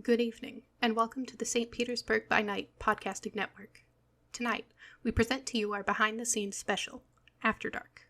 Good evening, and welcome to the St. Petersburg By Night podcasting network. Tonight, we present to you our behind-the-scenes special, After Dark.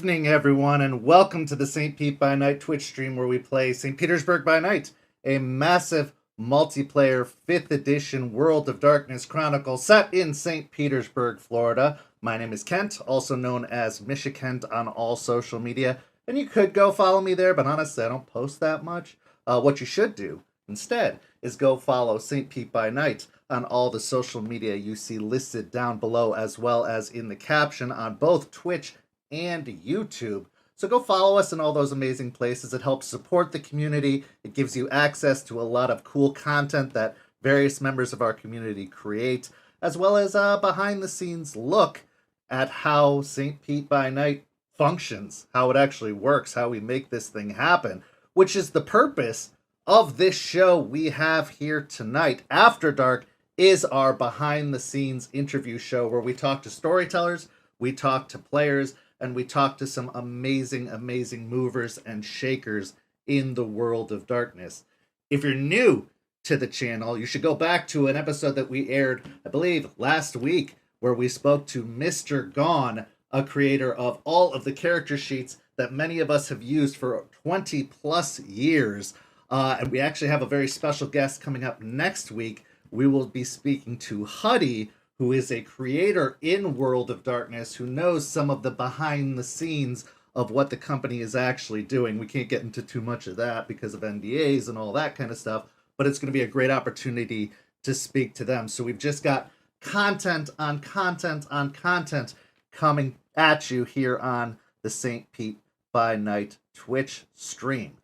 Everyone, and welcome to the St. Pete by Night Twitch stream where we play St. Petersburg by Night, a massive multiplayer 5th edition World of Darkness Chronicle set in St. Petersburg, Florida. My name is Kent, also known as Misha Kent on all social media, and you could go follow me there, but honestly, I don't post that much. What you should do instead is go follow St. Pete by Night on all the social media you see listed down below, as well as in the caption on both Twitch and YouTube. So go follow us in all those amazing places. It helps support the community. It gives you access to a lot of cool content that various members of our community create, as well as a behind the scenes look at how St. Pete by Night functions, how it actually works, how we make this thing happen, which is the purpose of this show we have here tonight. After Dark is our behind the scenes interview show where we talk to storytellers, we talk to players, and we talk to some amazing movers and shakers in the world of darkness. If you're new to the channel, you should go back to an episode that we aired, I believe, last week, where we spoke to Mr. Gone, a creator of all of the character sheets that many of us have used for 20 plus years. And we actually have a very special guest coming up next week. We will be speaking to Huddy, who is a creator in World of Darkness, who knows some of the behind the scenes of what the company is actually doing. We can't get into too much of that because of NDAs and all that kind of stuff, but it's going to be a great opportunity to speak to them. So we've just got content on content on content coming at you here on the St. Pete by Night Twitch stream.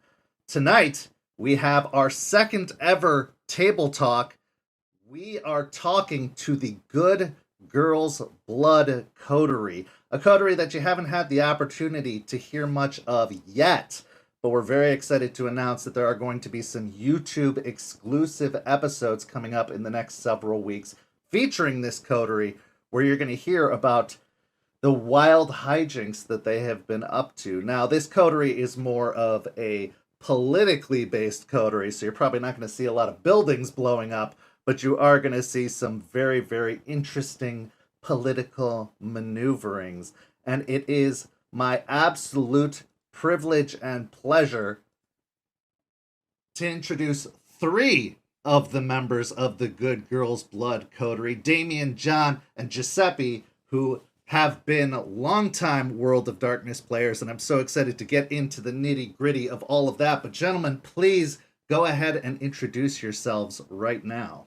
Tonight, we have our second ever table talk. We are talking to the Good Girls Blood Coterie, a coterie that you haven't had the opportunity to hear much of yet, but we're very excited to announce that there are going to be some YouTube exclusive episodes coming up in the next several weeks featuring this coterie, where you're going to hear about the wild hijinks that they have been up to. Now, this coterie is more of a politically based coterie, so you're probably not going to see a lot of buildings blowing up, but you are going to see some very interesting political maneuverings. And it is my absolute privilege and pleasure to introduce 3 of the members of the Good Girls Blood Coterie, Damien, John, and Giuseppe, who have been longtime World of Darkness players, and I'm so excited to get into the nitty-gritty of all of that. But gentlemen, please go ahead and introduce yourselves right now.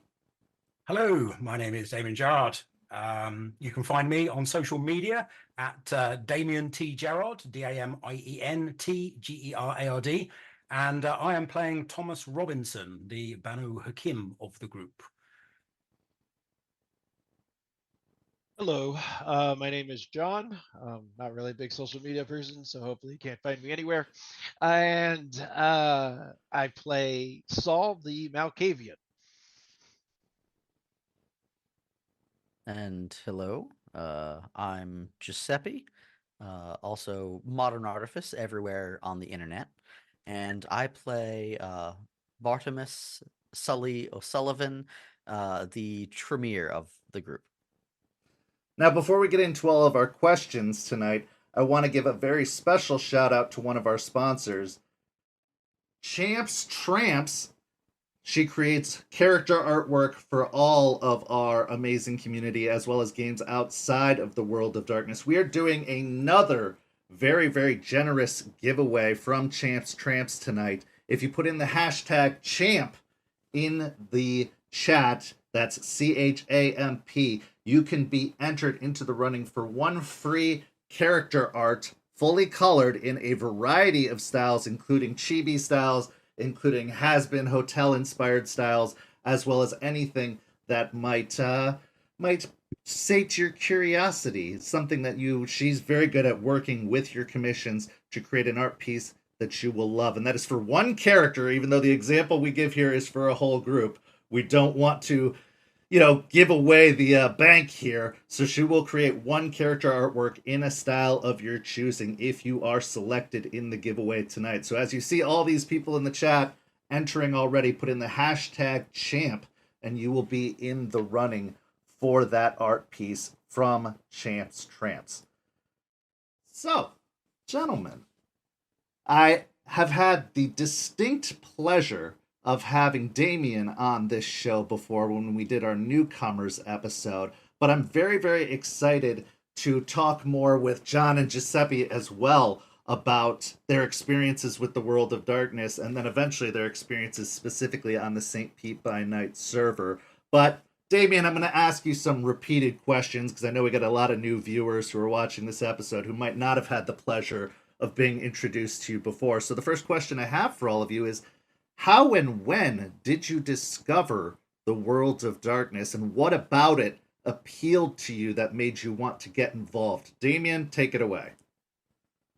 Hello, my name is Damien Jard. You can find me on social media at Damien T. Gerard, Damien T Gerard, and I am playing Thomas Robinson, the Banu Hakim of the group. Hello, my name is John. Not really a big social media person, so hopefully you can't find me anywhere. And I play Saul the Malkavian. And hello, I'm Giuseppe, also modern artifice everywhere on the internet, and I play Bartimus Sully O'Sullivan, the Tremere of the group. Now, before we get into all of our questions tonight, I want to give a very special shout out to one of our sponsors, Champs Tramps. She creates character artwork for all of our amazing community, as well as games outside of the World of Darkness. We are doing another very, very generous giveaway from Champs Tramps tonight. If you put in the hashtag CHAMP in the chat, that's CHAMP, you can be entered into the running for one free character art, fully colored in a variety of styles, including chibi styles, including has-been hotel-inspired styles, as well as anything that might sate your curiosity. It's something that she's very good at working with your commissions to create an art piece that you will love. And that is for one character, even though the example we give here is for a whole group. We don't want to, give away the bank here. So she will create one character artwork in a style of your choosing if you are selected in the giveaway tonight. So as you see all these people in the chat entering already, put in the hashtag CHAMP and you will be in the running for that art piece from Champs Tramps. So, gentlemen, I have had the distinct pleasure of having Damien on this show before when we did our newcomers episode, but I'm very, very excited to talk more with John and Giuseppe as well about their experiences with the World of Darkness, and then eventually their experiences specifically on the St. Pete by Night server. But Damien, I'm going to ask you some repeated questions because I know we got a lot of new viewers who are watching this episode who might not have had the pleasure of being introduced to you before. So the first question I have for all of you is, how and when did you discover the World of Darkness, and what about it appealed to you that made you want to get involved? Damien, take it away.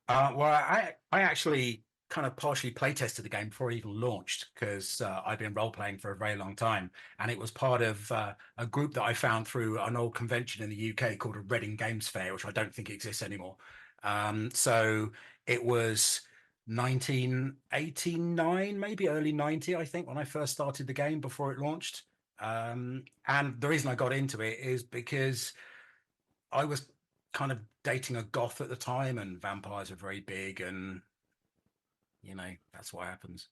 Well, I actually kind of partially play tested the game before it even launched because I've been role playing for a very long time, and it was part of a group that I found through an old convention in the UK called a Reading Games Fair, which I don't think exists anymore. So it was 1989, maybe early 90, I think, when I first started the game before it launched. And the reason I got into it is because I was kind of dating a goth at the time, and vampires are very big, and that's what happens.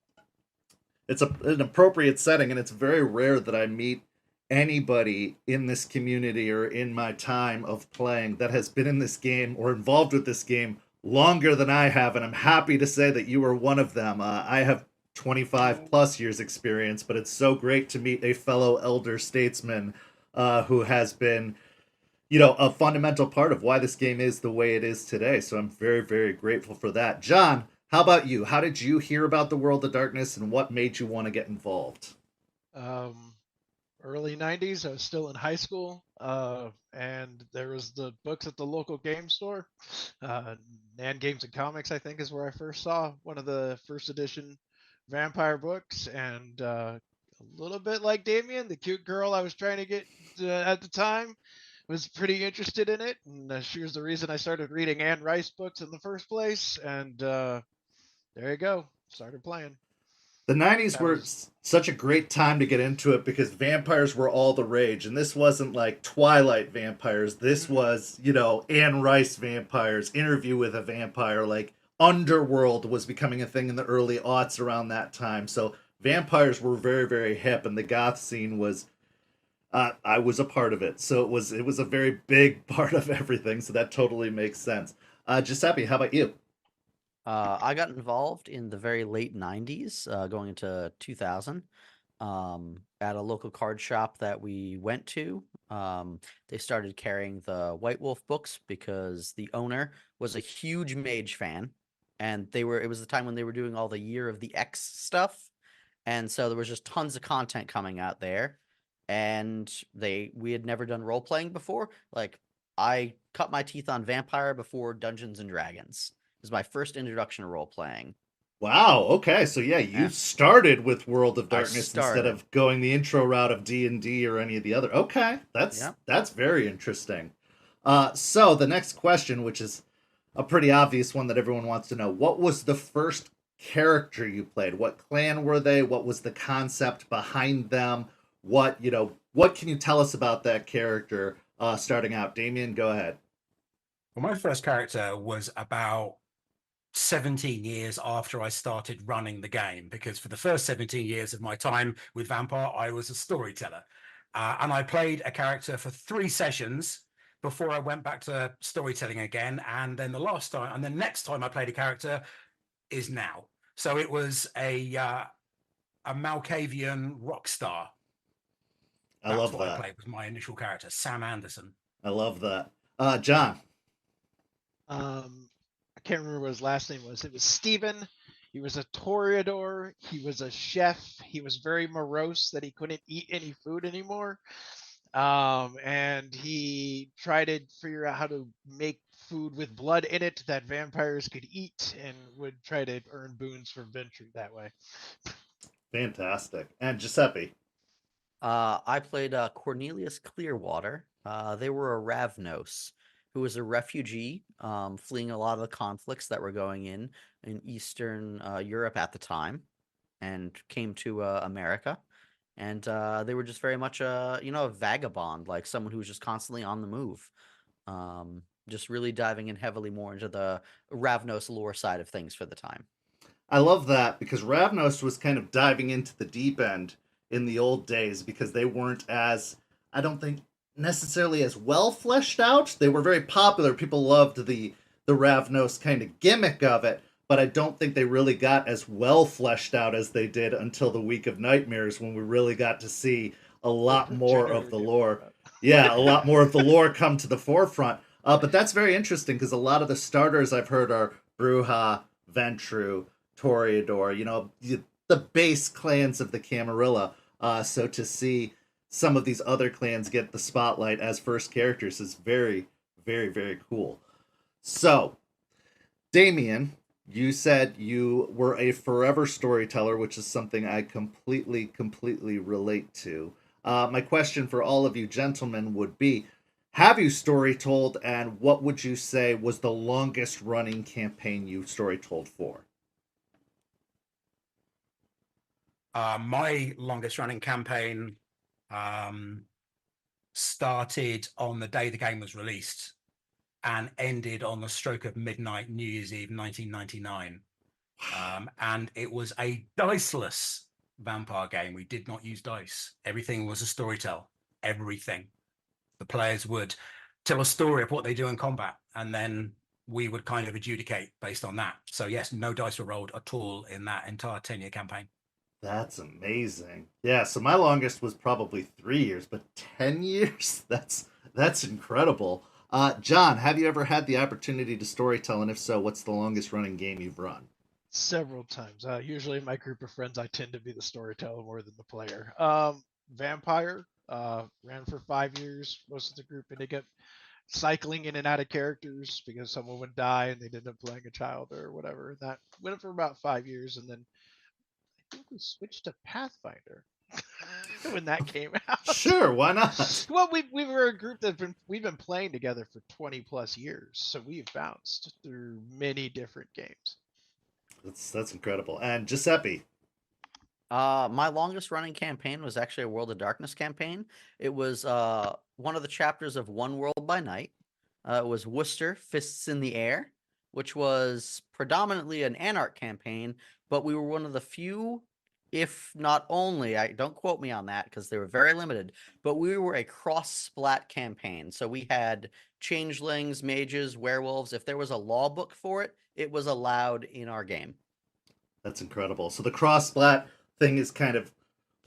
It's an appropriate setting, and it's very rare that I meet anybody in this community or in my time of playing that has been in this game or involved with this game longer than I have, and I'm happy to say that you are one of them. I have 25 plus years experience, but it's so great to meet a fellow elder statesman who has been a fundamental part of why this game is the way it is today. So I'm very, very grateful for that. John, how about you? How did you hear about the World of Darkness, and what made you want to get involved? Early 90s, I was still in high school, and there was the books at the local game store. Nan Games and Comics, I think, is where I first saw one of the first edition vampire books, and a little bit like Damien, the cute girl I was trying to get at the time was pretty interested in it, and she was the reason I started reading Anne Rice books in the first place, and there you go, started playing. The 90s were such a great time to get into it because vampires were all the rage, and this wasn't like Twilight vampires. This was, Anne Rice vampires, Interview with a Vampire, like Underworld was becoming a thing in the early aughts around that time. So vampires were very, very hip, and the goth scene was I was a part of it. So it was a very big part of everything, so that totally makes sense. Giuseppe, how about you? I got involved in the very late 90s, going into 2000. at a local card shop that we went to. They started carrying the White Wolf books because the owner was a huge Mage fan, and it was the time when they were doing all the Year of the X stuff, and so there was just tons of content coming out there, and we had never done role playing before. Like, I cut my teeth on Vampire before Dungeons and Dragons. It was my first introduction to role playing. Wow. Okay. So yeah, you Yeah. started with World of I Darkness instead started. of going the intro route of D&D or any of the other. Okay, Yeah. that's very interesting. So the next question, which is a pretty obvious one that everyone wants to know, what was the first character you played? What clan were they? What was the concept behind them? What can you tell us about that character? Starting out, Damien, go ahead. Well, my first character was about 17 years after I started running the game, because for the first 17 years of my time with Vampire, I was a storyteller. And I played a character for 3 sessions before I went back to storytelling again. And then the next time I played a character is now. So it was a Malkavian rock star. I That's love what I that. played, was my initial character, Sam Anderson. I love that. John. I can't remember what his last name was. It was Steven. He was a toreador. He was a chef. He was very morose that he couldn't eat any food anymore. And he tried to figure out how to make food with blood in it that vampires could eat, and would try to earn boons for venture that way. Fantastic. And Giuseppe. I played Cornelius Clearwater. They were a Ravnos who was a refugee fleeing a lot of the conflicts that were going in Eastern Europe at the time, and came to America. And they were just very much a vagabond, like someone who was just constantly on the move. Just really diving in heavily more into the Ravnos lore side of things for the time. I love that because Ravnos was kind of diving into the deep end in the old days because they weren't as, I don't think, necessarily as well fleshed out. They were very popular. People loved the Ravnos kind of gimmick of it, but I don't think they really got as well fleshed out as they did until the Week of Nightmares, when we really got to see a lot more of the lore. Yeah, a lot more of the lore come to the forefront. But that's very interesting because a lot of the starters I've heard are Brujah, Ventru, Toreador, the base clans of the Camarilla. So to see some of these other clans get the spotlight as first characters is very, very, very cool. So, Damien, you said you were a forever storyteller, which is something I completely relate to. My question for all of you gentlemen would be, have you story told, and what would you say was the longest running campaign you story told for? My longest running campaign started on the day the game was released and ended on the stroke of midnight, New Year's Eve, 1999. And it was a diceless vampire game. We did not use dice. Everything was a storytell. Everything. The players would tell a story of what they do in combat, and then we would kind of adjudicate based on that. So yes, no dice were rolled at all in that entire 10-year campaign. That's amazing. Yeah, so my longest was probably 3 years, but 10 years? That's incredible. John, have you ever had the opportunity to storytell, and if so, what's the longest running game you've run? Several times. Usually in my group of friends, I tend to be the storyteller more than the player. Vampire ran for 5 years. Most of the group, and they kept cycling in and out of characters because someone would die and they'd end up playing a child or whatever. And that went for about 5 years, and then I think we switched to Pathfinder when that came out. Sure, why not? Well, we were a group we've been playing together for 20 plus years, so we've bounced through many different games. That's incredible. And Giuseppe. My longest running campaign was actually a World of Darkness campaign. It was one of the chapters of One World by Night. It was Worcester, Fists in the Air, which was predominantly an Anarch campaign, but we were one of the few, if not only, don't quote me on that because they were very limited, but we were a cross-splat campaign. So we had changelings, mages, werewolves. If there was a law book for it, it was allowed in our game. That's incredible. So the cross splat thing is kind of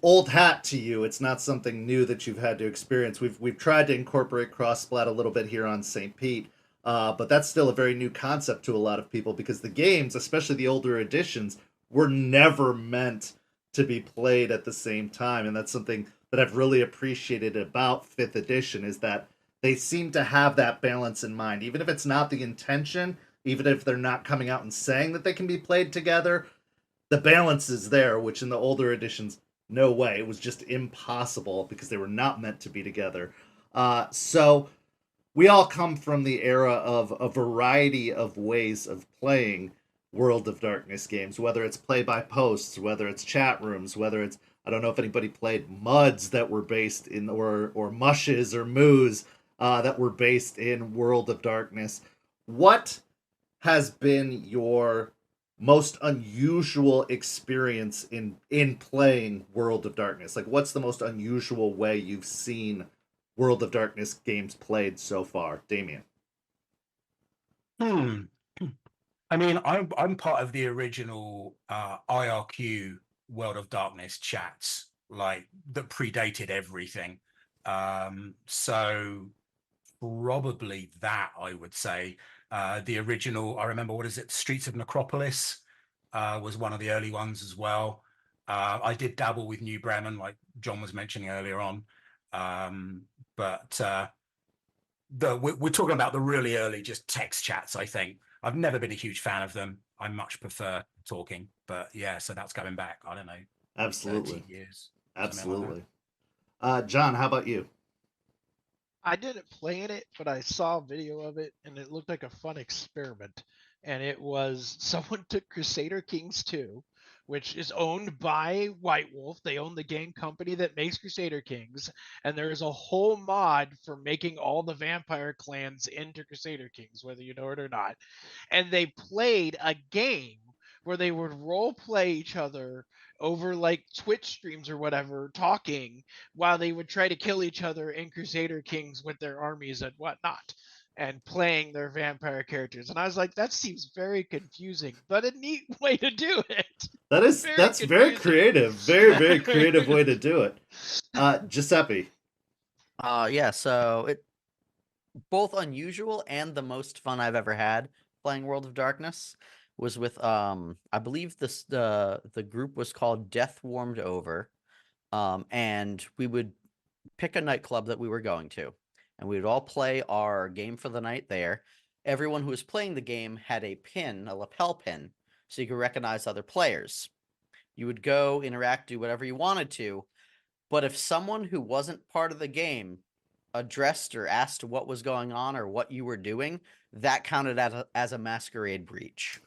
old hat to you. It's not something new that you've had to experience. We've tried to incorporate cross splat a little bit here on St. Pete, but that's still a very new concept to a lot of people because the games, especially the older editions, were never meant to be played at the same time, and that's something that I've really appreciated about 5th edition is that they seem to have that balance in mind, even if it's not the intention, even if they're not coming out and saying that they can be played together. The balance is there, which in the older editions, no way. It was just impossible because they were not meant to be together. So we all come from the era of a variety of ways of playing World of Darkness games, whether it's play by posts, whether it's chat rooms, whether it's, I don't know if anybody played MUDs that were based in, or Mushes or Moos that were based in World of Darkness. What has been your most unusual experience in playing World of Darkness? Like, what's the most unusual way you've seen World of Darkness games played so far, Damien? I mean, I'm part of the original IRQ World of Darkness chats, like that predated everything. So probably that, I would say. The original, I remember, what is it? Streets of Necropolis was one of the early ones as well. I did dabble with New Bremen, like John was mentioning earlier on. But we're talking about the really early just text chats, I think. I've never been a huge fan of them. I much prefer talking. But yeah, so that's going back, I don't know, Absolutely. 30 years. Absolutely. John, how about you? I didn't play in it, but I saw a video of it, and it looked like a fun experiment. And it was someone took Crusader Kings 2, which is owned by White Wolf. They own the game company that makes Crusader Kings, and there is a whole mod for making all the vampire clans into Crusader Kings, whether you know it or not. And they played a game where they would role play each other over like Twitch streams or whatever, talking while they would try to kill each other in Crusader Kings with their armies and whatnot, and playing their vampire characters. And I was like, that seems very confusing, but a neat way to do it. That's very creative. Very creative way to do it. Giuseppe. Yeah, so it both unusual and the most fun I've ever had playing World of Darkness was with I believe the group was called Death Warmed Over. And we would pick a nightclub that we were going to, and we would all play our game for the night there. Everyone who was playing the game had a pin, a lapel pin, so you could recognize other players. You would go, interact, do whatever you wanted to, but if someone who wasn't part of the game addressed or asked what was going on or what you were doing, that counted as a masquerade breach.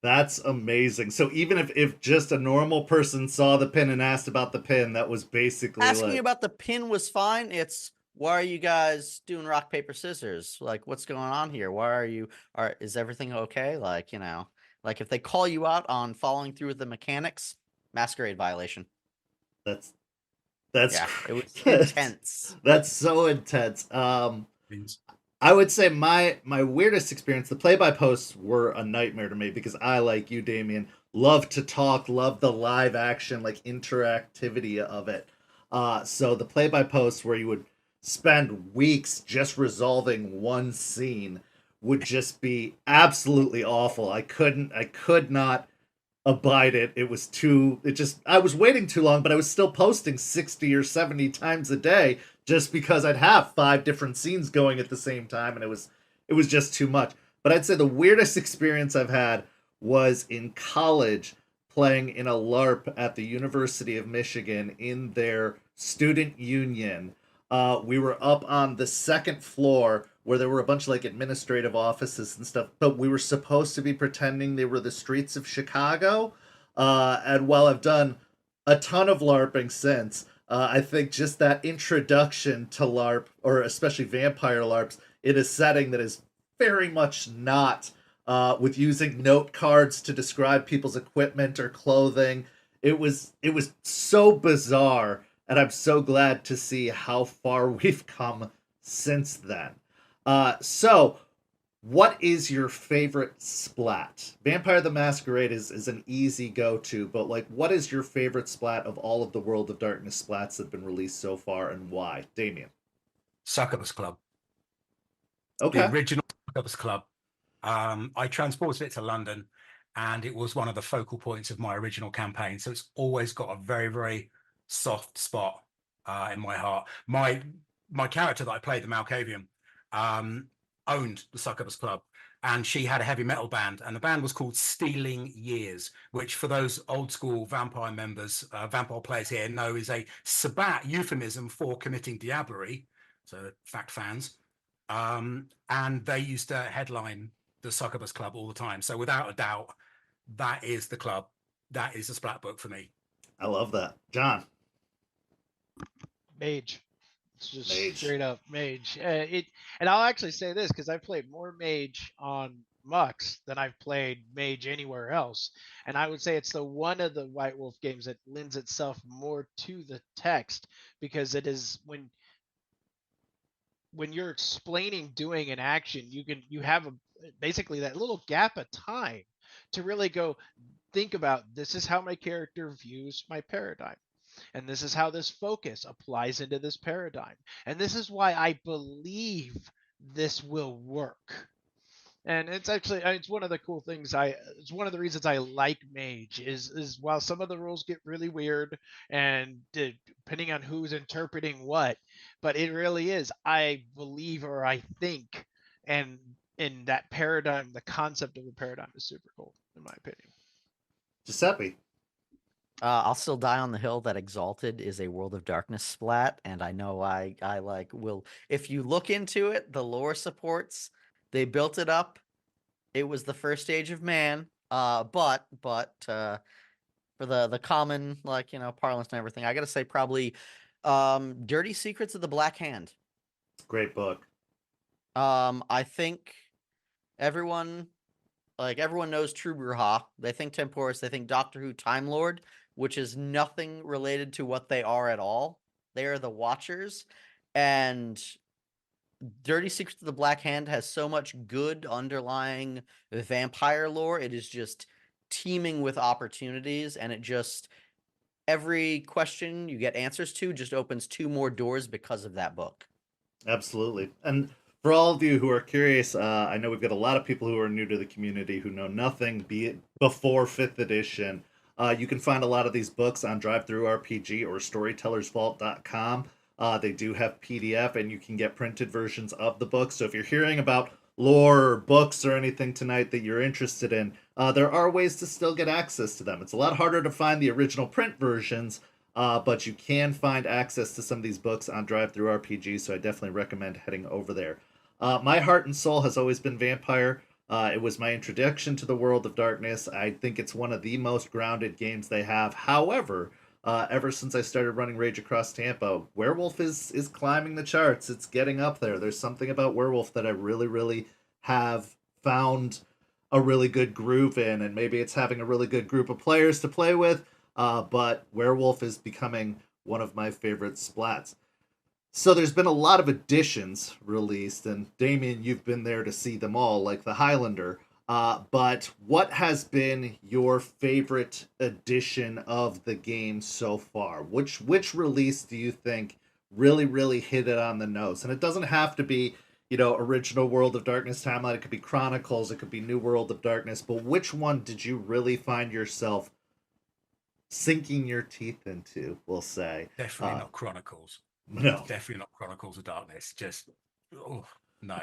That's amazing. So even if just a normal person saw the pin and asked about the pin, that was basically asking about the pin was fine. It's, why are you guys doing rock, paper, scissors? Like, what's going on here? Why are you, is everything okay? Like, you know, like if they call you out on following through with the mechanics, masquerade violation. That's yeah, it was intense. That's so intense. I would say my weirdest experience, the play-by-posts were a nightmare to me because I, like you, Damien, love to talk, love the live action, like interactivity of it. So the play-by-posts where you would spend weeks just resolving one scene would just be absolutely awful. I could not abide it. I was waiting too long, but I was still posting 60 or 70 times a day just because I'd have 5 different scenes going at the same time, and it was just too much. But I'd say the weirdest experience I've had was in college playing in a LARP at the University of Michigan in their student union. We were up on the 2nd floor where there were a bunch of like administrative offices and stuff, but we were supposed to be pretending they were the streets of Chicago. And while I've done a ton of LARPing since, I think just that introduction to LARP, or especially vampire LARPs, in a setting that is very much not with using note cards to describe people's equipment or clothing. It was so bizarre, and I'm so glad to see how far we've come since then. So What is your favorite splat? Vampire the Masquerade is an easy go-to, but like, what is your favorite splat of all of the World of Darkness splats that have been released so far, and why? Damien. Succubus Club, the Okay. original Succubus Club. I transported it to London, and it was one of the focal points of my original campaign. So it's always got a very, very soft spot in my heart. My character that I played, the Malkavian, owned the Succubus Club, and she had a heavy metal band, and the band was called Stealing Years, which for those old school vampire members, vampire players here know is a Sabbat euphemism for committing diablerie. So fact fans. And they used to headline the Succubus Club all the time. So without a doubt, that is the club. That is the splat book for me. I love that. John. Mage. It's just Mage. straight up mage. And I'll actually say this because I've played more mage on Mux than I've played mage anywhere else, and I would say it's the one of the White Wolf games that lends itself more to the text, because it is when you're explaining doing an action, you have basically that little gap of time to really go think about, this is how my character views my paradigm, and this is how this focus applies into this paradigm, and this is why I believe this will work. And it's actually, it's one of the cool things, it's one of the reasons I like mage is while some of the rules get really weird and depending on who's interpreting what, but it really is, I believe, or I think, and in that paradigm, the concept of a paradigm is super cool in my opinion. Giuseppe. I'll still die on the hill that Exalted is a World of Darkness splat, and I know I like will. If you look into it, the lore supports. They built it up. It was the first stage of man. But for the common, like, parlance and everything, I gotta say probably Dirty Secrets of the Black Hand. Great book. I think everyone knows True Bruja. They think Temporis. They think Doctor Who Time Lord, which is nothing related to what they are at all. They are the Watchers, and Dirty Secrets of the Black Hand has so much good underlying vampire lore. It is just teeming with opportunities, and it just, every question you get answers to just opens 2 more doors because of that book. Absolutely. And for all of you who are curious, I know we've got a lot of people who are new to the community who know nothing, be it before 5th edition. You can find a lot of these books on DriveThruRPG or StorytellersVault.com. They do have PDF, and you can get printed versions of the books. So if you're hearing about lore or books or anything tonight that you're interested in, there are ways to still get access to them. It's a lot harder to find the original print versions, but you can find access to some of these books on DriveThruRPG, so I definitely recommend heading over there. My heart and soul has always been vampire. It was my introduction to the World of Darkness. I think it's one of the most grounded games they have. However, ever since I started running Rage Across Tampa, Werewolf is climbing the charts. It's getting up there. There's something about Werewolf that I really, really have found a really good groove in, and maybe it's having a really good group of players to play with, but Werewolf is becoming one of my favorite splats. So there's been a lot of editions released, and Damien, you've been there to see them all, like the Highlander. But what has been your favorite edition of the game so far? Which release do you think really, really hit it on the nose? And it doesn't have to be, original World of Darkness timeline. It could be Chronicles. It could be New World of Darkness. But which one did you really find yourself sinking your teeth into, we'll say? Definitely not Chronicles. No. Definitely not Chronicles of Darkness. Just, no.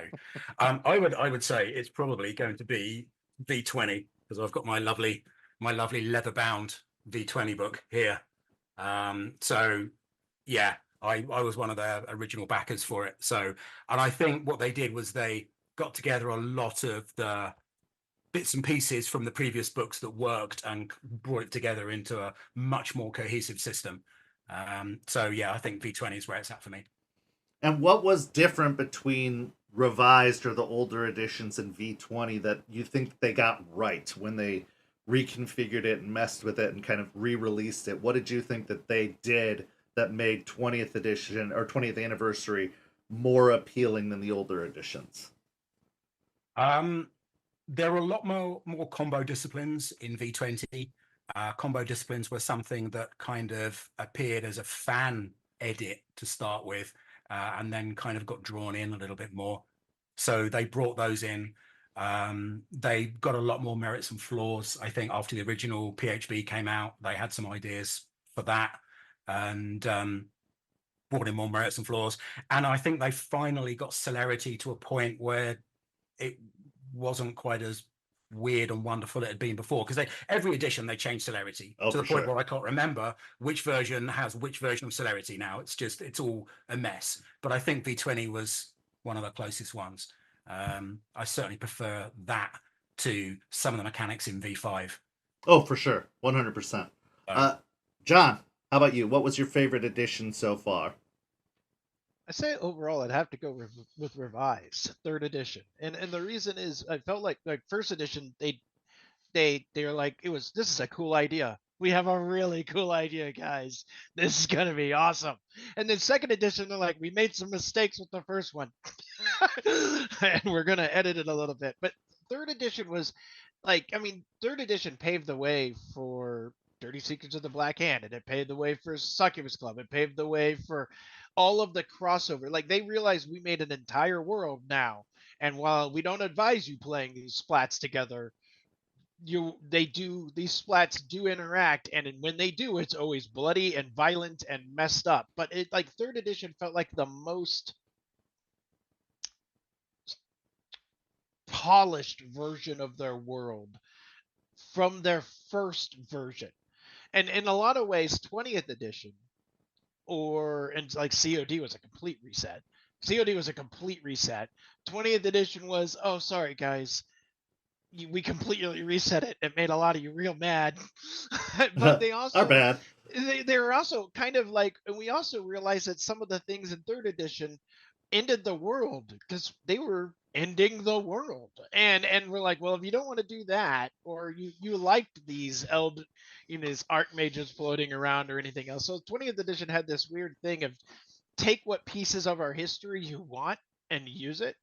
I would say it's probably going to be V20, because I've got my lovely leather bound V20 book here. So yeah, I was one of their original backers for it. So, and I think what they did was they got together a lot of the bits and pieces from the previous books that worked and brought it together into a much more cohesive system. So yeah, I think V20 is where it's at for me. And what was different between revised or the older editions and V20 that you think they got right when they reconfigured it and messed with it and kind of re-released it? What did you think that they did that made 20th edition or 20th anniversary more appealing than the older editions? There are a lot more combo disciplines in V20. Combo disciplines were something that kind of appeared as a fan edit to start with, and then kind of got drawn in a little bit more. So they brought those in. They got a lot more merits and flaws. I think after the original PHB came out, they had some ideas for that, and brought in more merits and flaws. And I think they finally got celerity to a point where it wasn't quite as weird and wonderful it had been before, because every edition they changed celerity to the point where I can't remember which version has which version of celerity now. It's all a mess. But I think V20 was one of the closest ones. I certainly prefer that to some of the mechanics in V5. Oh, for sure, 100%. John, how about you? What was your favorite edition so far? I say overall, I'd have to go with Revised, third edition, and the reason is I felt like first edition they're like this is a cool idea. We have a really cool idea, guys. This is gonna be awesome. And then second edition, they're like, we made some mistakes with the first one, and we're gonna edit it a little bit. But third edition was third edition paved the way for Dirty Secrets of the Black Hand, and it paved the way for Succubus Club. It paved the way for all of the crossover. Like, they realized we made an entire world now, and while we don't advise you playing these splats together, these splats do interact, and when they do, it's always bloody and violent and messed up. But it third edition felt like the most polished version of their world from their first version. And in a lot of ways, 20th edition and COD was a complete reset. COD was a complete reset. 20th edition was, oh, sorry guys, we completely reset it. It made a lot of you real mad. But they also are bad. They were also kind of like, and we also realized that some of the things in third edition ended the world because they were ending the world, and we're like, well, if you don't want to do that, or you liked these these archmages floating around or anything else. So 20th edition had this weird thing of take what pieces of our history you want and use it.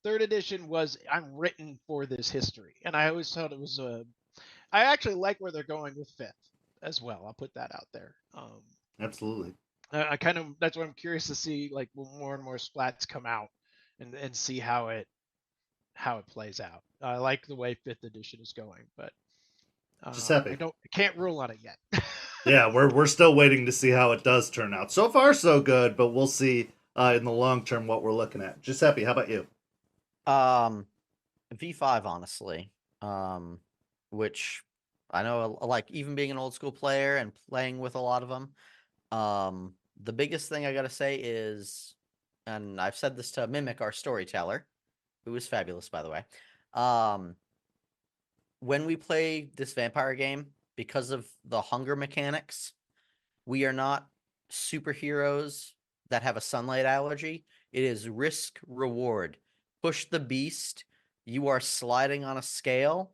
Third edition was, I'm written for this history, and I always thought it was I actually like where they're going with fifth as well. I'll put that out there. Absolutely. I kind of, that's what I'm curious to see, like, when more and more splats come out, and see how it plays out. I like the way fifth edition is going, but Giuseppe. I can't rule on it yet. Yeah, we're still waiting to see how it does turn out. So far, so good, but we'll see in the long term what we're looking at. Giuseppe, how about you? V5, honestly, which I know, like, even being an old school player and playing with a lot of them, the biggest thing I gotta say is, and I've said this to Mimic, our storyteller, who is fabulous, by the way, when we play this vampire game, because of the hunger mechanics, we are not superheroes that have a sunlight allergy. It is risk reward. Push the beast. You are sliding on a scale,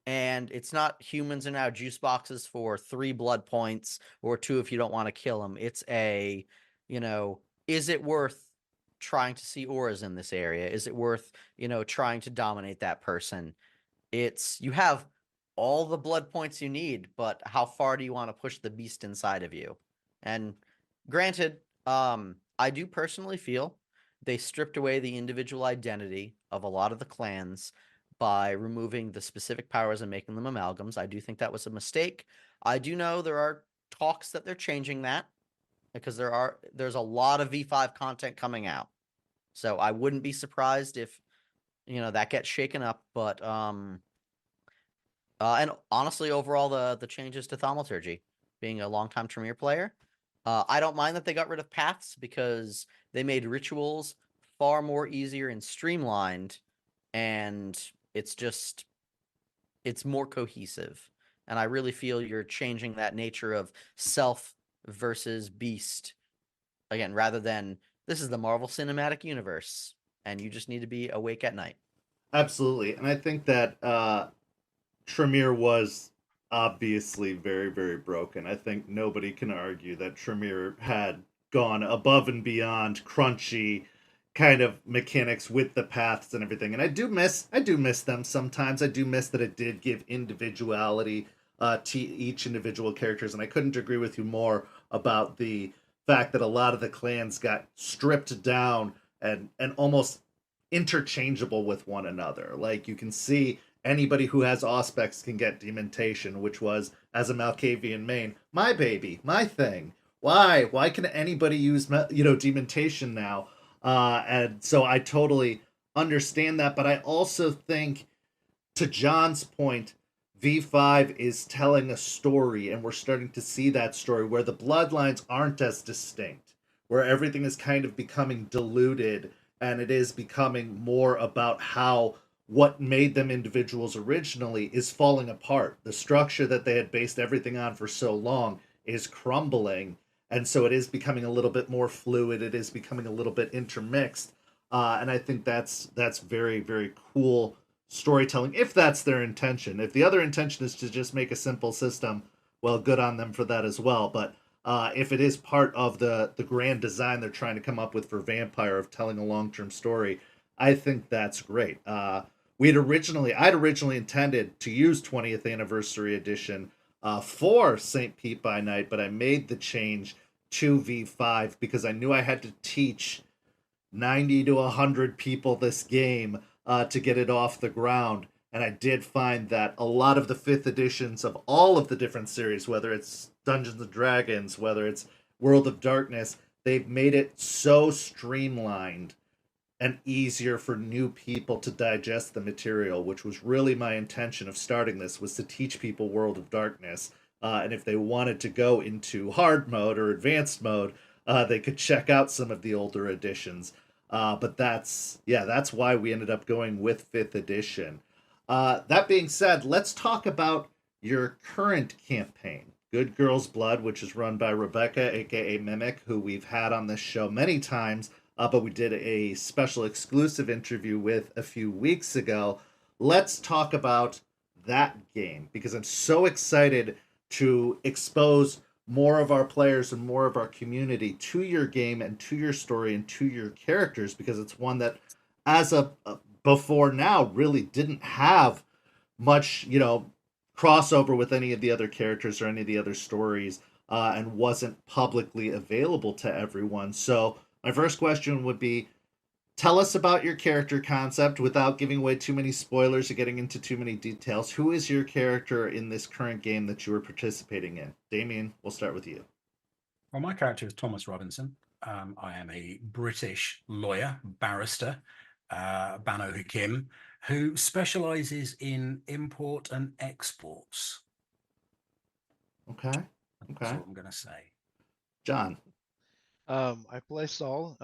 and it's not humans are now juice boxes for 3 blood points or 2 if you don't want to kill them. It's is it worth trying to see auras in this area? Is it worth, trying to dominate that person? You have all the blood points you need, but how far do you want to push the beast inside of you? And granted, I do personally feel they stripped away the individual identity of a lot of the clans by removing the specific powers and making them amalgams. I do think that was a mistake. I do know there are talks that they're changing that, because there's a lot of V5 content coming out. So I wouldn't be surprised if, that gets shaken up. But and honestly, overall, the changes to Thaumaturgy, being a longtime Tremere player, I don't mind that they got rid of paths, because they made rituals far more easier and streamlined, and it's more cohesive. And I really feel you're changing that nature of self versus beast again, rather than this is the Marvel Cinematic Universe and you just need to be awake at night. Absolutely. And I think that Tremere was obviously very, very broken. I think nobody can argue that Tremere had gone above and beyond crunchy, kind of mechanics with the paths and everything. And I do miss them sometimes. I do miss that it did give individuality to each individual characters, and I couldn't agree with you more about the fact that a lot of the clans got stripped down and almost interchangeable with one another. Like, you can see anybody who has Auspex can get Dementation, which was, as a Malkavian main, my baby, my thing. Why can anybody use Dementation now? And so I totally understand that, but I also think, to John's point, V5 is telling a story, and we're starting to see that story where the bloodlines aren't as distinct, where everything is kind of becoming diluted, and it is becoming more about how what made them individuals originally is falling apart. The structure that they had based everything on for so long is crumbling, and so it is becoming a little bit more fluid. It is becoming a little bit intermixed, and I think that's very, very cool storytelling, if that's their intention. If the other intention is to just make a simple system, well, good on them for that as well. But if it is part of the grand design they're trying to come up with for Vampire of telling a long-term story, I think that's great. I'd originally intended to use 20th Anniversary Edition for St. Pete by Night, but I made the change to V5 because I knew I had to teach 90 to 100 people this game to get it off the ground. And I did find that a lot of the 5th editions of all of the different series, whether it's Dungeons and Dragons, whether it's World of Darkness, they've made it so streamlined and easier for new people to digest the material, which was really my intention of starting this, was to teach people World of Darkness. And if they wanted to go into hard mode or advanced mode, they could check out some of the older editions. But that's why we ended up going with 5th edition. That being said, let's talk about your current campaign, Good Girl's Blood, which is run by Rebecca, aka Mimic, who we've had on this show many times, but we did a special exclusive interview with a few weeks ago. Let's talk about that game, because I'm so excited to expose more of our players and more of our community to your game and to your story and to your characters, because it's one that, as a before now, really didn't have much, crossover with any of the other characters or any of the other stories, and wasn't publicly available to everyone. So my first question would be, tell us about your character concept without giving away too many spoilers or getting into too many details. Who is your character in this current game that you are participating in? Damien, we'll start with you. Well, my character is Thomas Robinson. I am a British lawyer, barrister, Bano Hakim, who specializes in import and exports. Okay. That's what I'm going to say. John. I play Saul.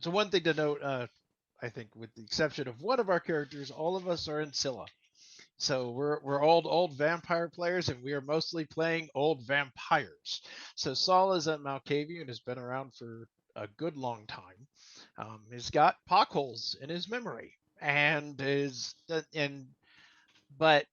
So one thing to note, I think, with the exception of one of our characters, all of us are in Scylla. So we're old vampire players, and we are mostly playing old vampires. So Saul is at Malkavian and has been around for a good long time. He's got potholes in his memory, but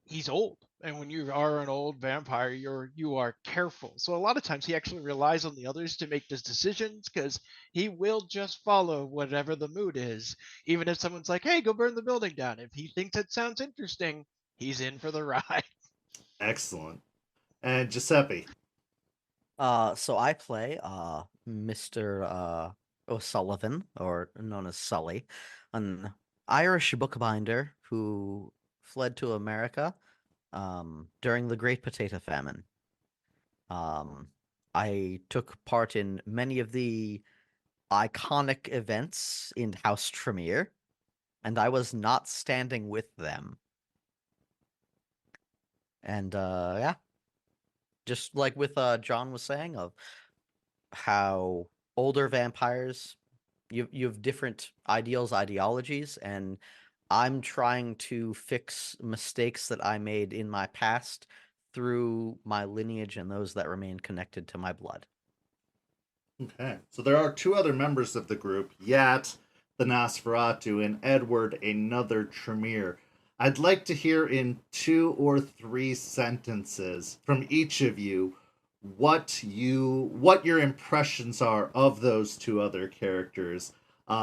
he's old. And when you are an old vampire, you are careful. So a lot of times he actually relies on the others to make those decisions, because he will just follow whatever the mood is. Even if someone's like, hey, go burn the building down, if he thinks it sounds interesting, he's in for the ride. Excellent. And Giuseppe. So I play Mr. O'Sullivan, or known as Sully, an Irish bookbinder who fled to America during the Great Potato Famine. I took part in many of the iconic events in House Tremere, and I was not standing with them. And yeah, just like with John was saying, of how older vampires, you have different ideals, ideologies, and I'm trying to fix mistakes that I made in my past through my lineage and those that remain connected to my blood. Okay. So there are two other members of the group, Yat, the Nosferatu, and Edward, another Tremere. I'd like to hear in 2 or 3 sentences from each of you what your impressions are of those two other characters,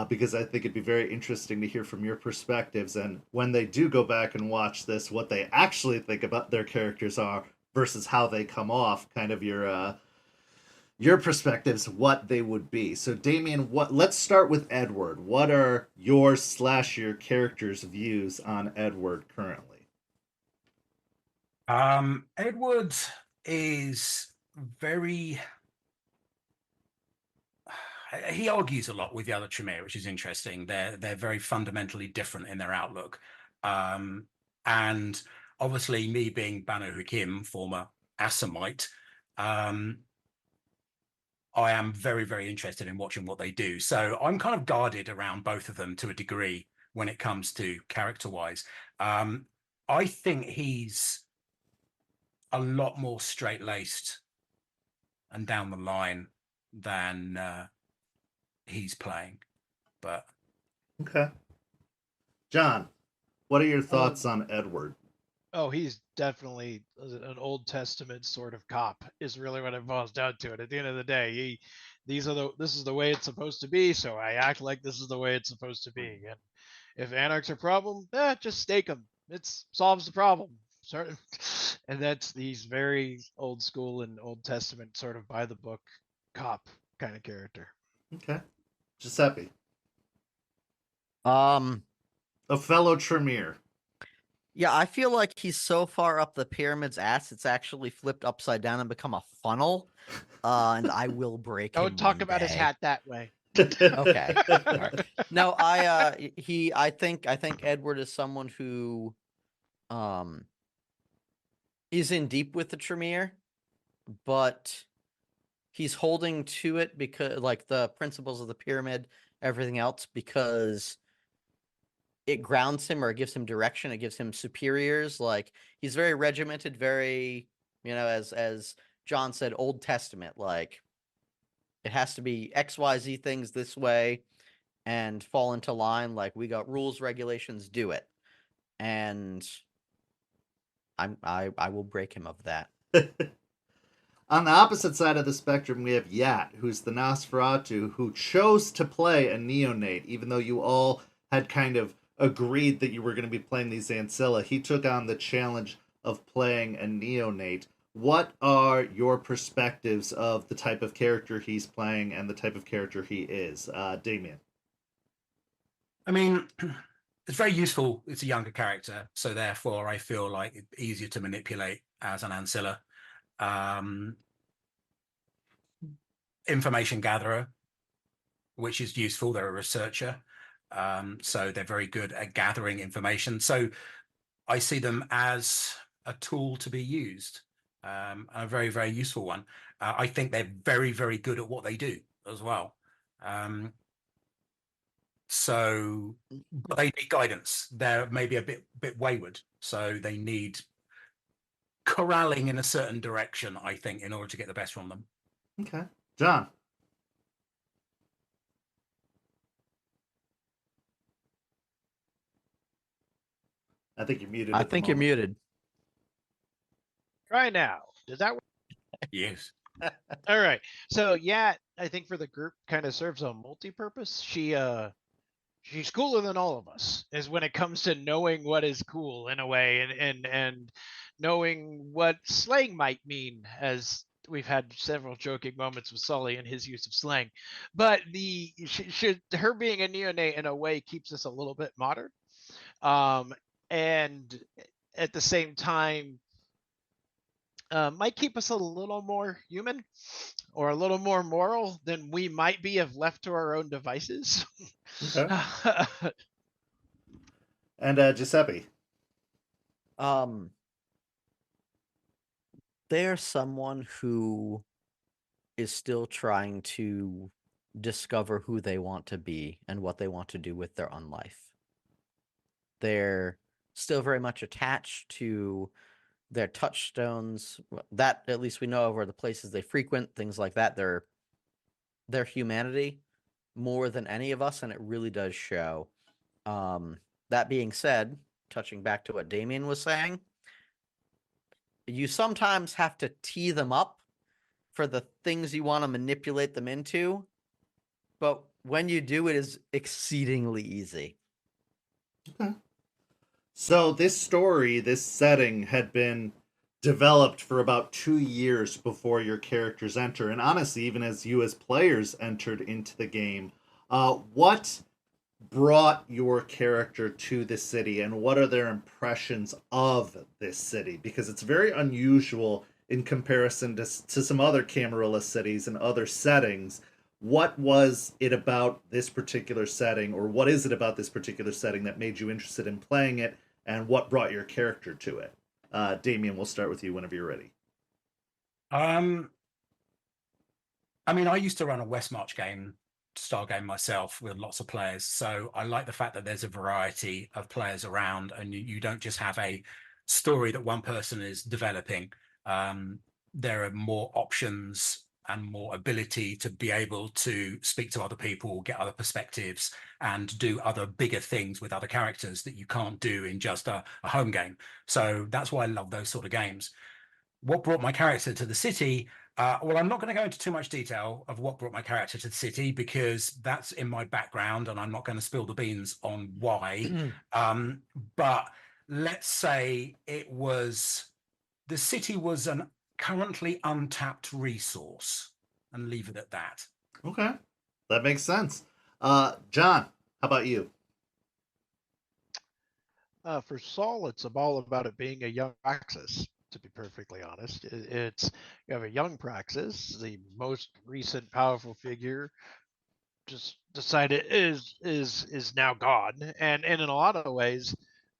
because I think it'd be very interesting to hear from your perspectives, and when they do go back and watch this, what they actually think about their characters are versus how they come off, kind of your perspectives, what they would be. So Damien, let's start with Edward. What are your character's views on Edward currently? Edward is very he argues a lot with the other Tremere, which is interesting. They're very fundamentally different in their outlook. And obviously me being Banu Hakim, former Assamite, I am very, very interested in watching what they do. So I'm kind of guarded around both of them to a degree when it comes to character-wise. I think he's a lot more straight-laced and down the line than he's playing. But okay, John, what are your thoughts on Edward? Oh, he's definitely an Old Testament sort of cop, is really what it boils down to. And at the end of the day, this is the way it's supposed to be, so I act like this is the way it's supposed to be. And if anarchs are a problem, just stake them. It solves the problem. And he's very old school and Old Testament, sort of by the book cop kind of character. Okay, Giuseppe, A fellow Tremere. Yeah, I feel like he's so far up the pyramid's ass, it's actually flipped upside down and become a funnel. And I will break him. Don't talk about his day. hat that way. Okay. Right. No, I think Edward is someone who is in deep with the Tremere, but he's holding to it because, like, the principles of the pyramid, everything else, because it grounds him or it gives him direction. It gives him superiors. Like, he's very regimented, very, as John said, Old Testament. Like, it has to be XYZ things this way and fall into line. Like, we got rules, regulations, do it. And I will break him of that. On the opposite side of the spectrum, we have Yat, who's the Nosferatu, who chose to play a neonate, even though you all had kind of agreed that you were going to be playing these Ancilla. He took on the challenge of playing a neonate. What are your perspectives of the type of character he's playing and the type of character he is? Damien. I mean, it's very useful. It's a younger character, so therefore I feel like it's easier to manipulate as an Ancilla. Information gatherer, which is useful. They're a researcher, so they're very good at gathering information. So I see them as a tool to be used, a very, very useful one. I think they're very, very good at what they do as well. So, but they need guidance. They're maybe a bit wayward, so they need corralling in a certain direction, I think, in order to get the best from them. Okay. John. I think you're muted. I think you're muted. Try now. Does that work? Yes. All right. So yeah, I think for the group kind of serves a multi-purpose. She's cooler than all of us is when it comes to knowing what is cool in a way, and knowing what slang might mean, as we've had several joking moments with Sully and his use of slang. But her being a neonate in a way keeps us a little bit modern, and at the same time might keep us a little more human or a little more moral than we might be if left to our own devices. Okay. And Giuseppe. They're someone who is still trying to discover who they want to be and what they want to do with their own life. They're still very much attached to their touchstones. That, at least we know of, are the places they frequent, things like that. Their humanity more than any of us, and it really does show. That being said, touching back to what Damien was saying, you sometimes have to tee them up for the things you want to manipulate them into, but when you do, it is exceedingly easy. Okay. So this story, this setting had been developed for about 2 years before your characters enter, and honestly, even as you as players entered into the game, what brought your character to this city, and what are their impressions of this city? Because it's very unusual in comparison to some other Camarilla cities and other settings. What was it about this particular setting, or what is it about this particular setting that made you interested in playing it, and what brought your character to it? Damien, we'll start with you whenever you're ready. I mean, I used to run a West March style game myself with lots of players. So I like the fact that there's a variety of players around, and you don't just have a story that one person is developing. There are more options and more ability to be able to speak to other people, get other perspectives, and do other bigger things with other characters that you can't do in just a home game. So that's why I love those sort of games. What brought my character to the city? Well, I'm not going to go into too much detail of what brought my character to the city, because that's in my background and I'm not going to spill the beans on why. But let's say the city was an currently untapped resource, and leave it at that. Okay, that makes sense. John, how about you? For Saul, it's all about it being a young Praxis. To be perfectly honest, it's you have a young Praxis, the most recent powerful figure, just decided is now gone, and in a lot of ways,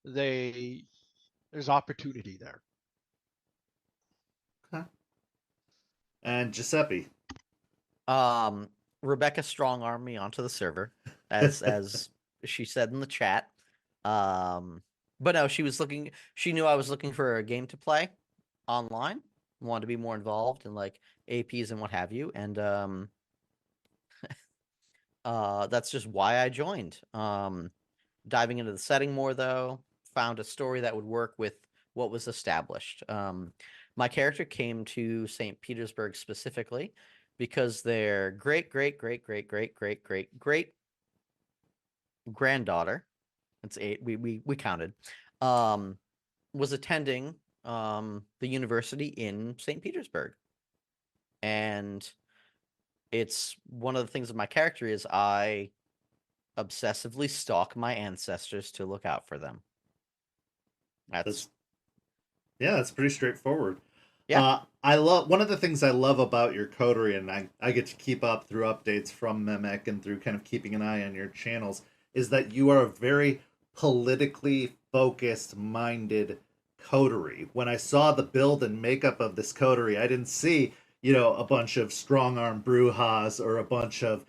there's opportunity there. Okay. And Giuseppe. Rebecca strong armed me onto the server, as she said in the chat. But no, she knew I was looking for a game to play online, wanted to be more involved in like APs and what have you, and that's just why I joined. Diving into the setting more though, found a story that would work with what was established. My character came to St. Petersburg specifically because their great granddaughter, that's 8, we counted, was attending the university in St. Petersburg. And it's one of the things of my character is I obsessively stalk my ancestors to look out for them. That's pretty straightforward. Yeah. I love one of the things I love about your coterie, and I get to keep up through updates from Mimic and through kind of keeping an eye on your channels, is that you are a very politically focused minded coterie. When I saw the build and makeup of this coterie, I didn't see, a bunch of strong arm brujas or a bunch of,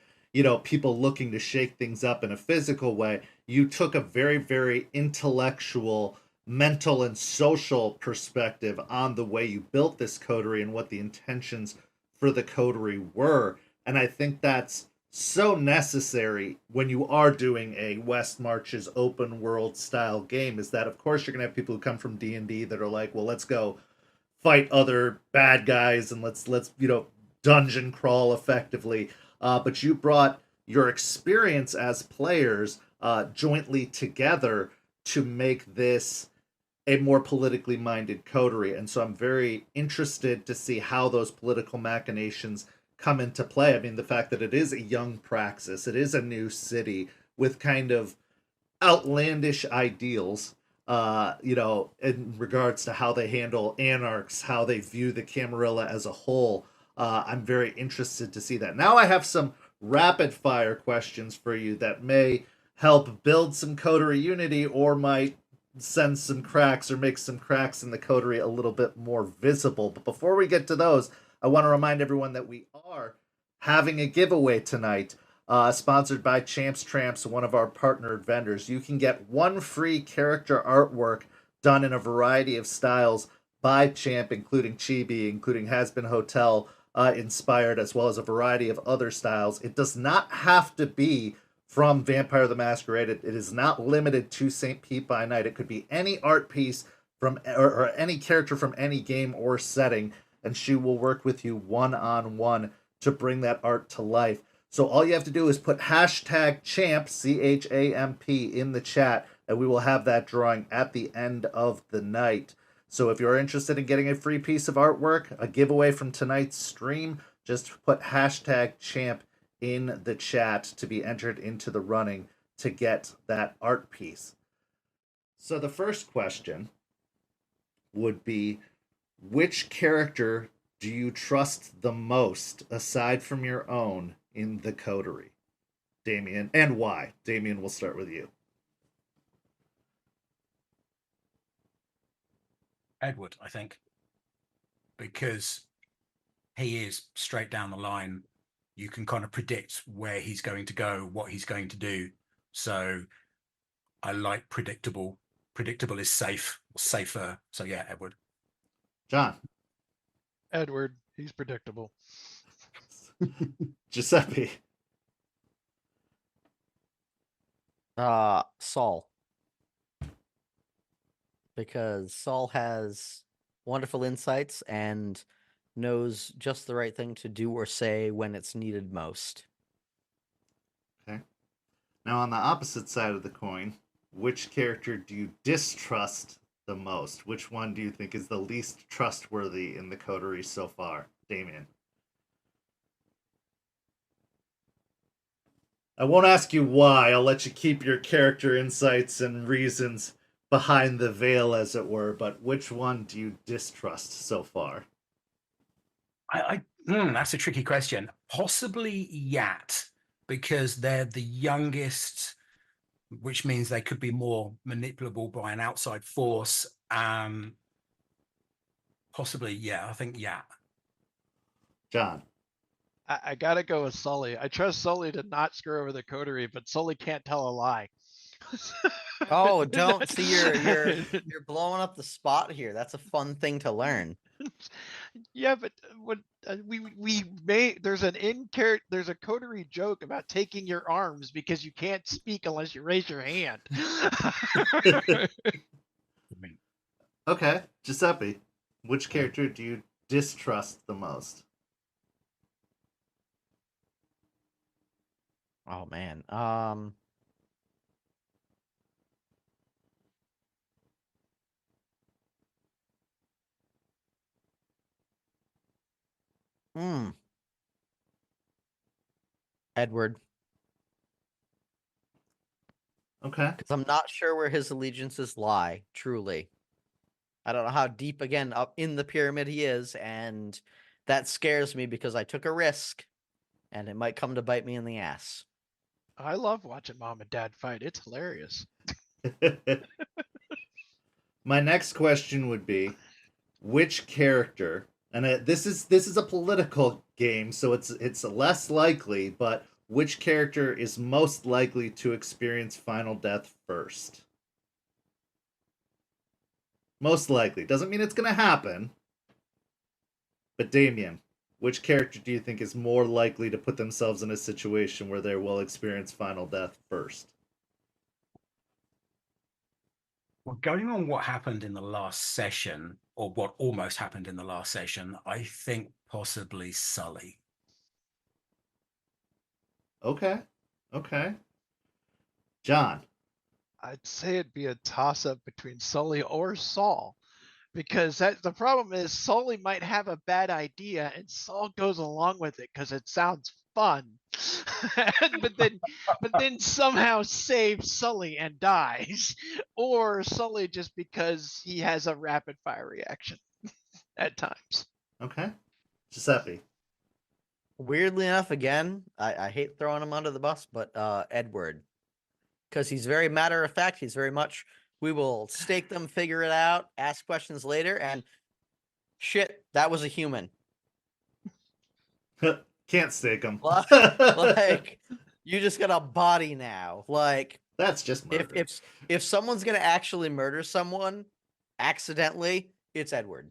people looking to shake things up in a physical way. You took a very, very intellectual, mental and social perspective on the way you built this coterie and what the intentions for the coterie were. And I think that's so necessary when you are doing a West Marches open world style game, is that of course you're going to have people who come from D&D that are like, well, let's go fight other bad guys and let's dungeon crawl effectively. But you brought your experience as players jointly together to make this a more politically minded coterie. And so I'm very interested to see how those political machinations come into play. I mean, the fact that it is a young praxis, it is a new city with kind of outlandish ideals, in regards to how they handle anarchs, how they view the Camarilla as a whole. I'm very interested to see that. Now I have some rapid fire questions for you that may help build some coterie unity or might send some cracks or make some cracks in the coterie a little bit more visible. But before we get to those, I want to remind everyone that we are having a giveaway tonight, sponsored by Champs Tramps, one of our partnered vendors. You can get one free character artwork done in a variety of styles by Champ, including Chibi, including Has Been Hotel inspired, as well as a variety of other styles. It does not have to be from Vampire the Masquerade. It is not limited to St. Pete by Night. It could be any art piece from or any character from any game or setting. and she will work with you one-on-one to bring that art to life. So all you have to do is put hashtag champ, CHAMP, in the chat, and we will have that drawing at the end of the night. So if you're interested in getting a free piece of artwork, a giveaway from tonight's stream, just put hashtag champ in the chat to be entered into the running to get that art piece. So the first question would be, which character do you trust the most aside from your own in the Coterie? Damien, and why? Damien, we'll start with you. Edward, I think, because he is straight down the line. You can kind of predict where he's going to go, what he's going to do. So I like predictable. Predictable is safer. So yeah, Edward. John. Edward, he's predictable. Giuseppe. Saul. Because Saul has wonderful insights and knows just the right thing to do or say when it's needed most. Okay. Now, on the opposite side of the coin, which character do you distrust the most? Which one do you think is the least trustworthy in the Coterie so far? Damien. I won't ask you why. I'll let you keep your character insights and reasons behind the veil, as it were, but which one do you distrust so far? That's a tricky question. Possibly Yat, because they're the youngest, which means they could be more manipulable by an outside force. Possibly, yeah, I think Yat. John. I gotta go with Sully. I trust Sully to not screw over the Coterie, but Sully can't tell a lie. Oh, don't see you're blowing up the spot here. That's a fun thing to learn. Yeah, but when we made there's a Coterie joke about taking your arms because you can't speak unless you raise your hand. Okay, Giuseppe, which character do you distrust the most? Oh man. Edward. Okay. Because I'm not sure where his allegiances lie, truly. I don't know how deep, again, up in the pyramid he is, and that scares me because I took a risk, and it might come to bite me in the ass. I love watching mom and dad fight. It's hilarious. My next question would be, which character, and this is a political game, so it's less likely, but which character is most likely to experience final death first? Most likely. Doesn't mean it's going to happen. But Damien, which character do you think is more likely to put themselves in a situation where they will experience final death first? Well, going on what happened in the last session, or what almost happened in the last session, I think possibly Sully. Okay. John. I'd say it'd be a toss-up between Sully or Saul, because the problem is Sully might have a bad idea and Saul goes along with it because it sounds fun, but then somehow saves Sully and dies, or Sully just because he has a rapid fire reaction at times. Okay. Giuseppe. Weirdly enough, again, I hate throwing him under the bus, but Edward. Because he's very matter of fact. He's very much, we will stake them, figure it out, ask questions later, and shit, that was a human. Can't stake him. Like, you just got a body now. Like, that's just murder. If someone's gonna actually murder someone accidentally, it's Edward.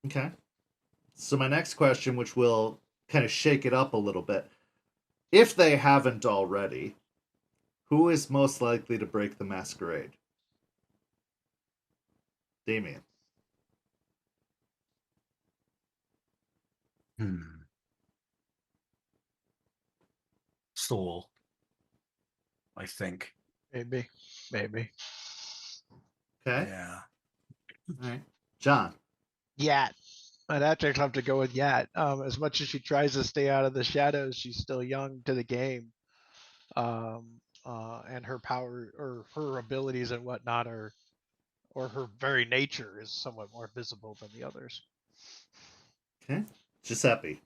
Okay. So my next question, which will kind of shake it up a little bit, if they haven't already, who is most likely to break the masquerade? Damien. Saul, I think. Maybe. Okay. Yeah. All right. John. Yat. I'd actually have to go with Yat. As much as she tries to stay out of the shadows, she's still young to the game. And her power or her abilities and whatnot or her very nature is somewhat more visible than the others. Okay. Giuseppe.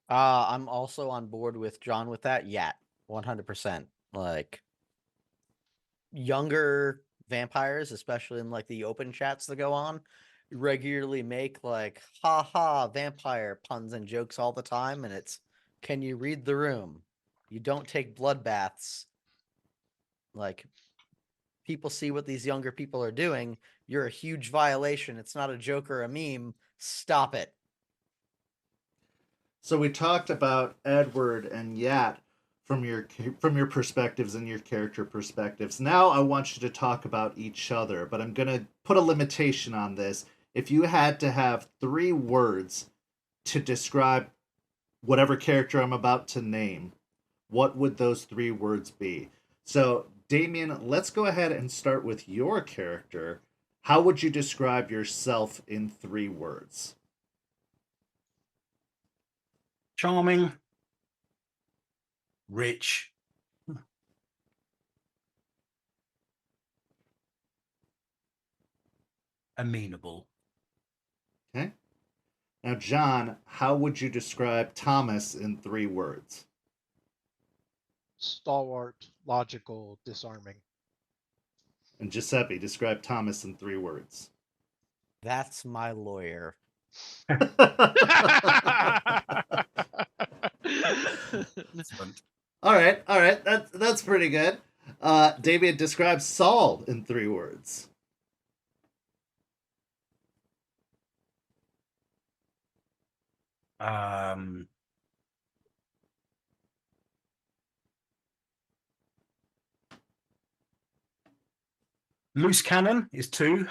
I'm also on board with John with that. Yeah, 100%. Like younger vampires, especially in like the open chats that go on, regularly make like ha ha vampire puns and jokes all the time, and it's can you read the room? You don't take blood baths. Like people see what these younger people are doing. You're a huge violation. It's not a joke or a meme. Stop it. So we talked about Edward and Yat from your perspectives and your character perspectives. Now I want you to talk about each other, but I'm going to put a limitation on this. If you had to have 3 words to describe whatever character I'm about to name, what would those 3 words be? So, Damien, let's go ahead and start with your character. How would you describe yourself in 3 words? Charming, rich, amenable. Okay. Now, John, how would you describe Thomas in 3 words? Stalwart, logical, disarming. And Giuseppe, describe Thomas in 3 words. That's my lawyer. All right. That's pretty good. Damien, describe Saul in 3 words. Loose cannon is 2,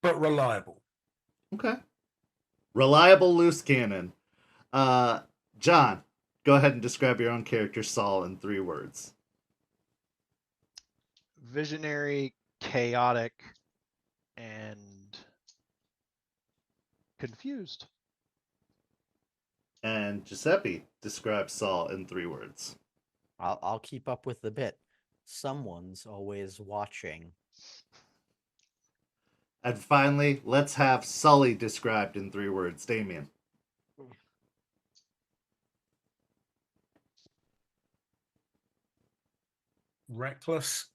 but reliable. Okay. Reliable loose cannon. John, go ahead and describe your own character, Saul, in 3 words. Visionary, chaotic, and confused. And Giuseppe, describe Saul in 3 words. I'll keep up with the bit. Someone's always watching. And finally, let's have Sully described in 3 words. Damien. Reckless,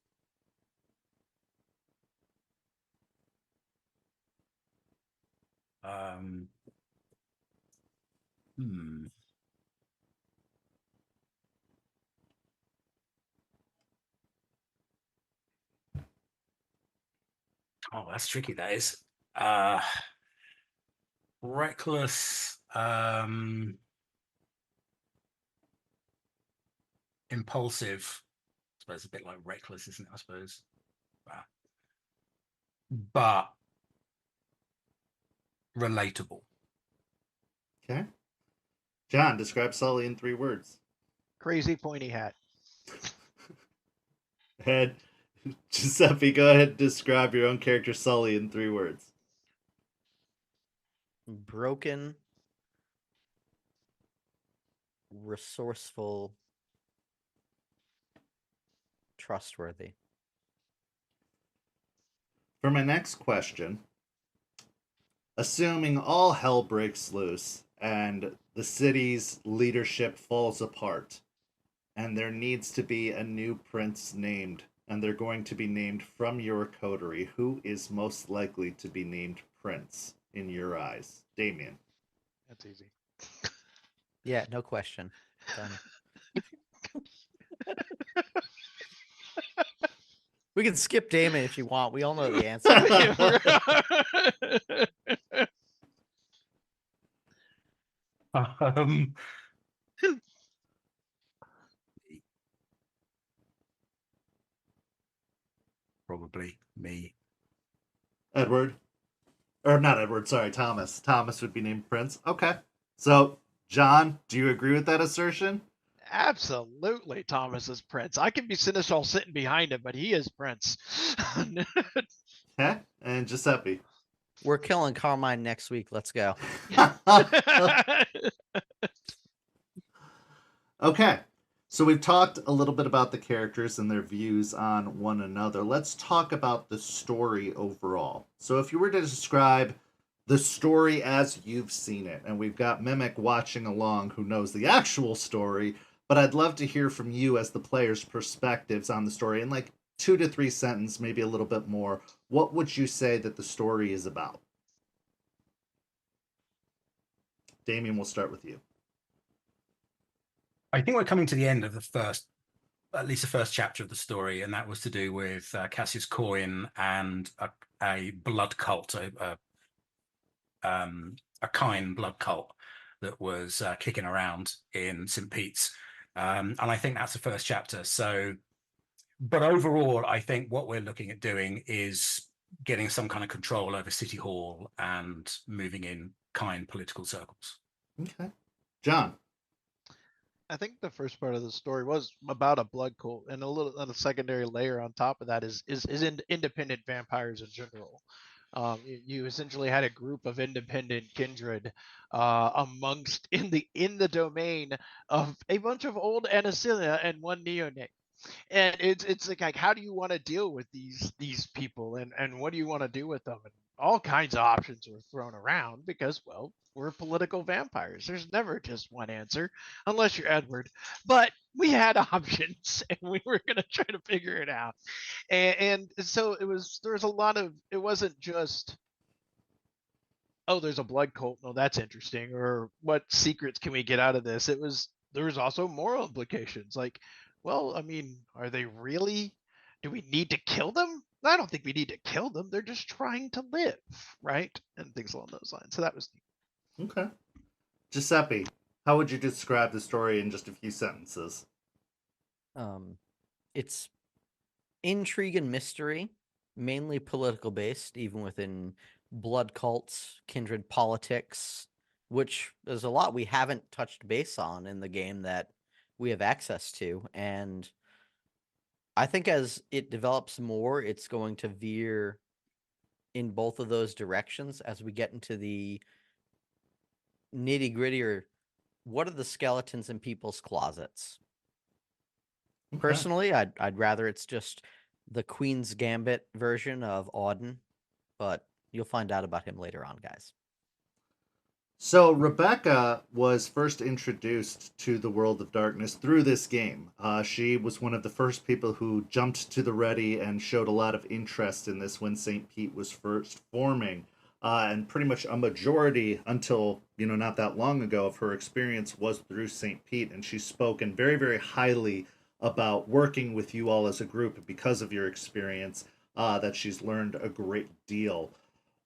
Oh, that's tricky. That is. Reckless, impulsive. I suppose a bit like reckless, isn't it? I suppose. But relatable. Okay. John, describe Sully in 3 words. Crazy pointy hat. And Giuseppe, go ahead and describe your own character, Sully, in 3 words. Broken, resourceful, trustworthy. For my next question, assuming all hell breaks loose and the city's leadership falls apart, and there needs to be a new prince named, and they're going to be named from your coterie, who is most likely to be named prince in your eyes? Damien. That's easy. Yeah, no question. Done. We can skip Damon if you want. We all know the answer. Probably me. Edward. Or not Edward, sorry, Thomas. Thomas would be named Prince. Okay. So, John, do you agree with that assertion? Absolutely, Thomas is Prince. I can be Seneschal sitting behind him, but he is Prince. Okay. And Giuseppe. We're killing Carmine next week. Let's go. Okay. So we've talked a little bit about the characters and their views on one another. Let's talk about the story overall. So if you were to describe the story as you've seen it, and we've got Mimic watching along who knows the actual story, but I'd love to hear from you as the player's perspectives on the story in like 2 to 3 sentences, maybe a little bit more. What would you say that the story is about? Damien, we'll start with you. I think we're coming to the end of at least the first chapter of the story, and that was to do with Cassius Coin and a blood cult, a Kine blood cult that was kicking around in St. Pete's. And I think that's the first chapter. So, but overall, I think what we're looking at doing is getting some kind of control over City Hall and moving in Kine political circles. Okay. John. I think the first part of the story was about a blood cult, and a secondary layer on top of that is independent vampires in general. You essentially had a group of independent kindred amongst in the domain of a bunch of old Anacilia and one neonate. And it's like how do you want to deal with these people, and what do you want to do with them? And all kinds of options were thrown around because, well, we're political vampires. There's never just one answer unless you're Edward. But we had options and we were going to try to figure it out. And so there was a lot of, it wasn't just, oh, there's a blood cult. No, that's interesting. Or what secrets can we get out of this? There was also moral implications. Like, well, I mean, are they really, do we need to kill them? I don't think we need to kill them. They're just trying to live, right? And things along those lines. So that was neat. Okay. Giuseppe, how would you describe the story in just a few sentences? It's intrigue and mystery, mainly political based, even within blood cults, kindred politics, which there's a lot we haven't touched base on in the game that we have access to. And I think as it develops more, it's going to veer in both of those directions as we get into the nitty gritty, or what are the skeletons in people's closets. Okay. Personally, I'd rather it's just the Queen's Gambit version of Auden, but you'll find out about him later on, guys. So Rebecca was first introduced to the World of Darkness through this game. She was one of the first people who jumped to the ready and showed a lot of interest in this when St. Pete was first forming. And pretty much a majority until, not that long ago of her experience was through St. Pete. And she's spoken very, very highly about working with you all as a group because of your experience, that she's learned a great deal.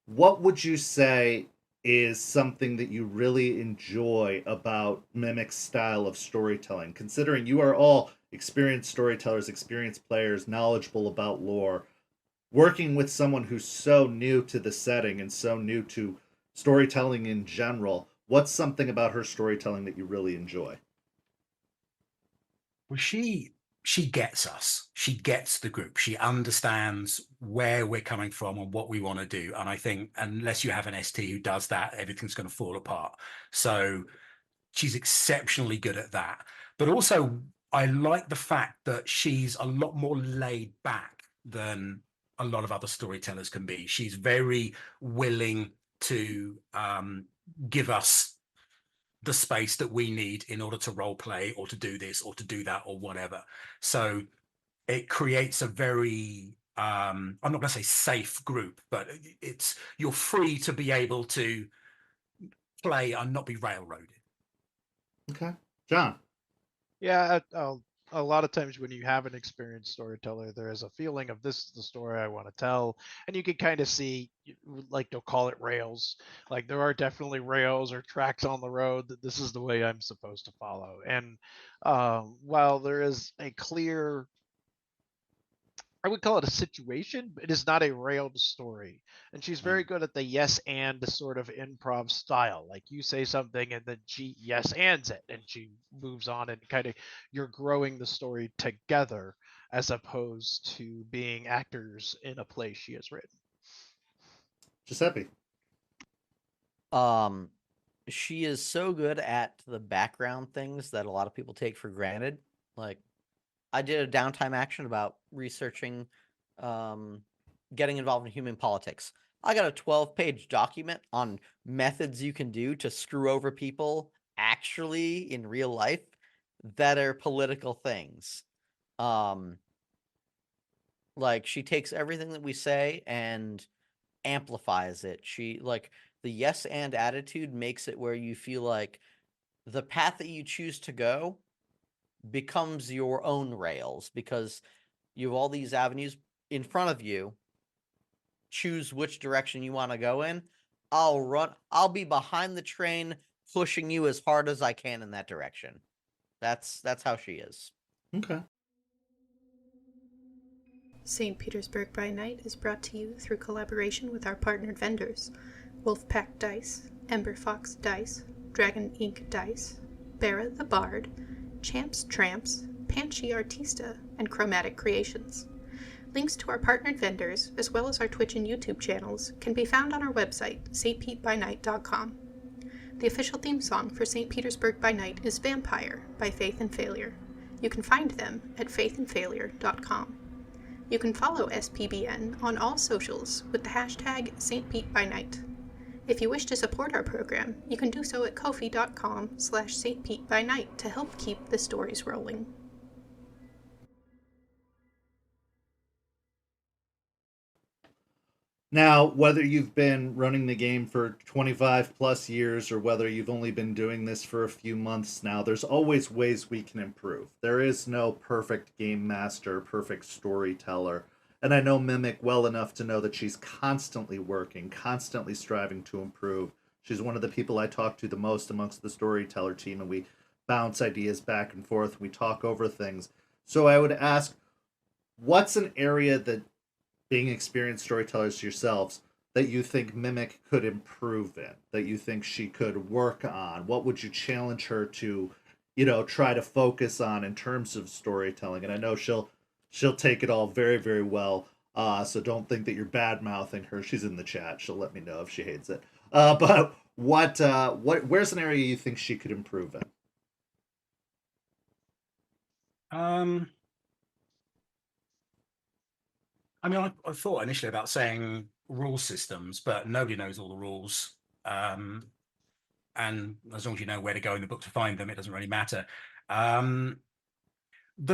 What would you say is something that you really enjoy about Mimic's style of storytelling, considering you are all experienced storytellers, experienced players, knowledgeable about lore, working with someone who's so new to the setting and so new to storytelling in general? What's something about her storytelling that you really enjoy? Well, she gets us. She gets the group. She understands where we're coming from and what we want to do. And I think unless you have an ST who does that, everything's going to fall apart. So she's exceptionally good at that. But also, I like the fact that she's a lot more laid back than a lot of other storytellers can be. She's very willing to give us the space that we need in order to role play or to do this or to do that or whatever. So it creates a very I'm not going to say safe group, but you're free to be able to play and not be railroaded. Okay. John. Yeah, a lot of times when you have an experienced storyteller, there is a feeling of this is the story I want to tell, and you can kind of see, like they'll call it rails. Like there are definitely rails or tracks on the road that this is the way I'm supposed to follow. And while there is a clear I would call it a situation, but it is not a railed story. And she's very good at the yes and sort of improv style. Like you say something and then she yes ands it and she moves on, and kind of you're growing the story together as opposed to being actors in a play she has written. Giuseppe. She is so good at the background things that a lot of people take for granted. Like, I did a downtime action about researching getting involved in human politics. I got a 12-page document on methods you can do to screw over people actually in real life that are political things. Like, she takes everything that we say and amplifies it. She, like, the yes and attitude makes it where you feel like the path that you choose to go becomes your own rails, because you have all these avenues in front of you. Choose which direction you want to go in. I'll be behind the train pushing you as hard as I can in that direction. That's how she is. Okay. St. Petersburg by Night is brought to you through collaboration with our partnered vendors, Wolfpack Dice, Ember Fox Dice, Dragon Ink Dice, Barra the Bard, Champs Tramps, Panchi Artista, and Chromatic Creations. Links to our partnered vendors, as well as our Twitch and YouTube channels, can be found on our website, stpetbynight.com. The official theme song for St. Petersburg by Night is Vampire by Faith and Failure. You can find them at faithandfailure.com. You can follow SPbN on all socials with the hashtag StPeteByNight. If you wish to support our program, you can do so at ko-fi.com/StPeteByNight to help keep the stories rolling. Now, whether you've been running the game for 25 plus years or whether you've only been doing this for a few months now, there's always ways we can improve. There is no perfect game master, perfect storyteller. And I know Mimic well enough to know that she's constantly working, constantly striving to improve. She's one of the people I talk to the most amongst the storyteller team, and we bounce ideas back and forth. We talk over things. So I would ask, what's an area that, being experienced storytellers yourselves, that you think Mimic could improve in, that you think she could work on? What would you challenge her to, try to focus on in terms of storytelling? And I know she'll take it all very, very well. So don't think that you're bad mouthing her. She's in the chat. She'll let me know if she hates it. But where's an area you think she could improve in? I mean, I thought initially about saying rule systems, but nobody knows all the rules. And as long as you know where to go in the book to find them, it doesn't really matter. The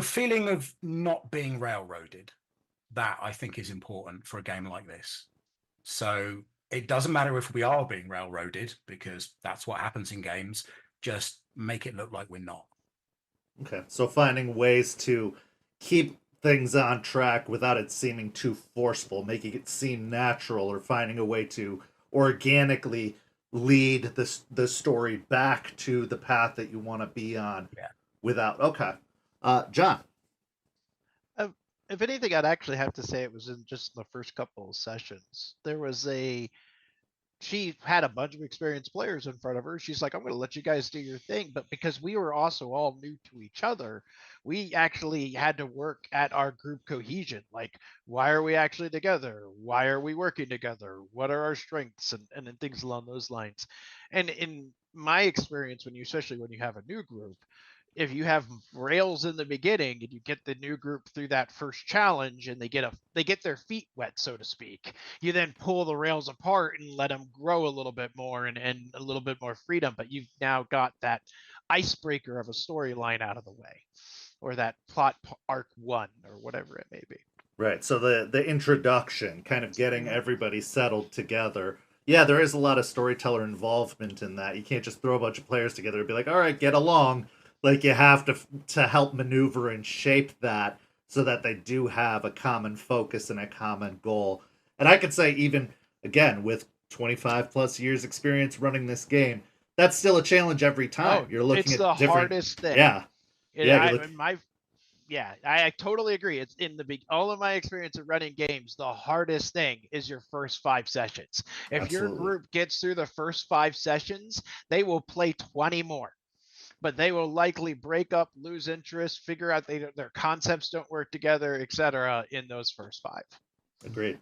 feeling of not being railroaded, that I think is important for a game like this. So it doesn't matter if we are being railroaded, because that's what happens in games. Just make it look like we're not. Okay, so finding ways to keep things on track without it seeming too forceful, making it seem natural, or finding a way to organically lead the story back to the path that you want to be on. Yeah. Without. Okay. John. If anything, I'd actually have to say it was in just the first couple of sessions. She had a bunch of experienced players in front of her. She's like, I'm going to let you guys do your thing. But because we were also all new to each other, we actually had to work at our group cohesion. Like, why are we actually together? Why are we working together? What are our strengths? And things along those lines. And in my experience, especially when you have a new group, if you have rails in the beginning and you get the new group through that first challenge and they get their feet wet, so to speak, you then pull the rails apart and let them grow a little bit more and a little bit more freedom. But you've now got that icebreaker of a storyline out of the way, or that plot arc 1, or whatever it may be. Right. So the introduction, kind of getting everybody settled together. Yeah, there is a lot of storyteller involvement in that. You can't just throw a bunch of players together and be like, all right, get along. Like, you have to help maneuver and shape that so that they do have a common focus and a common goal. And I could say, even, again, with 25 plus years experience running this game, that's still a challenge every time. You're looking it's at the different... hardest thing. Yeah. yeah, I totally agree. It's in the big. All of my experience of running games, the hardest thing is your first 5 sessions. If your Absolutely. group gets through the first 5 sessions, they will play 20 more, but they will likely break up, lose interest, figure out their concepts don't work together, etc. in those first 5. Agreed.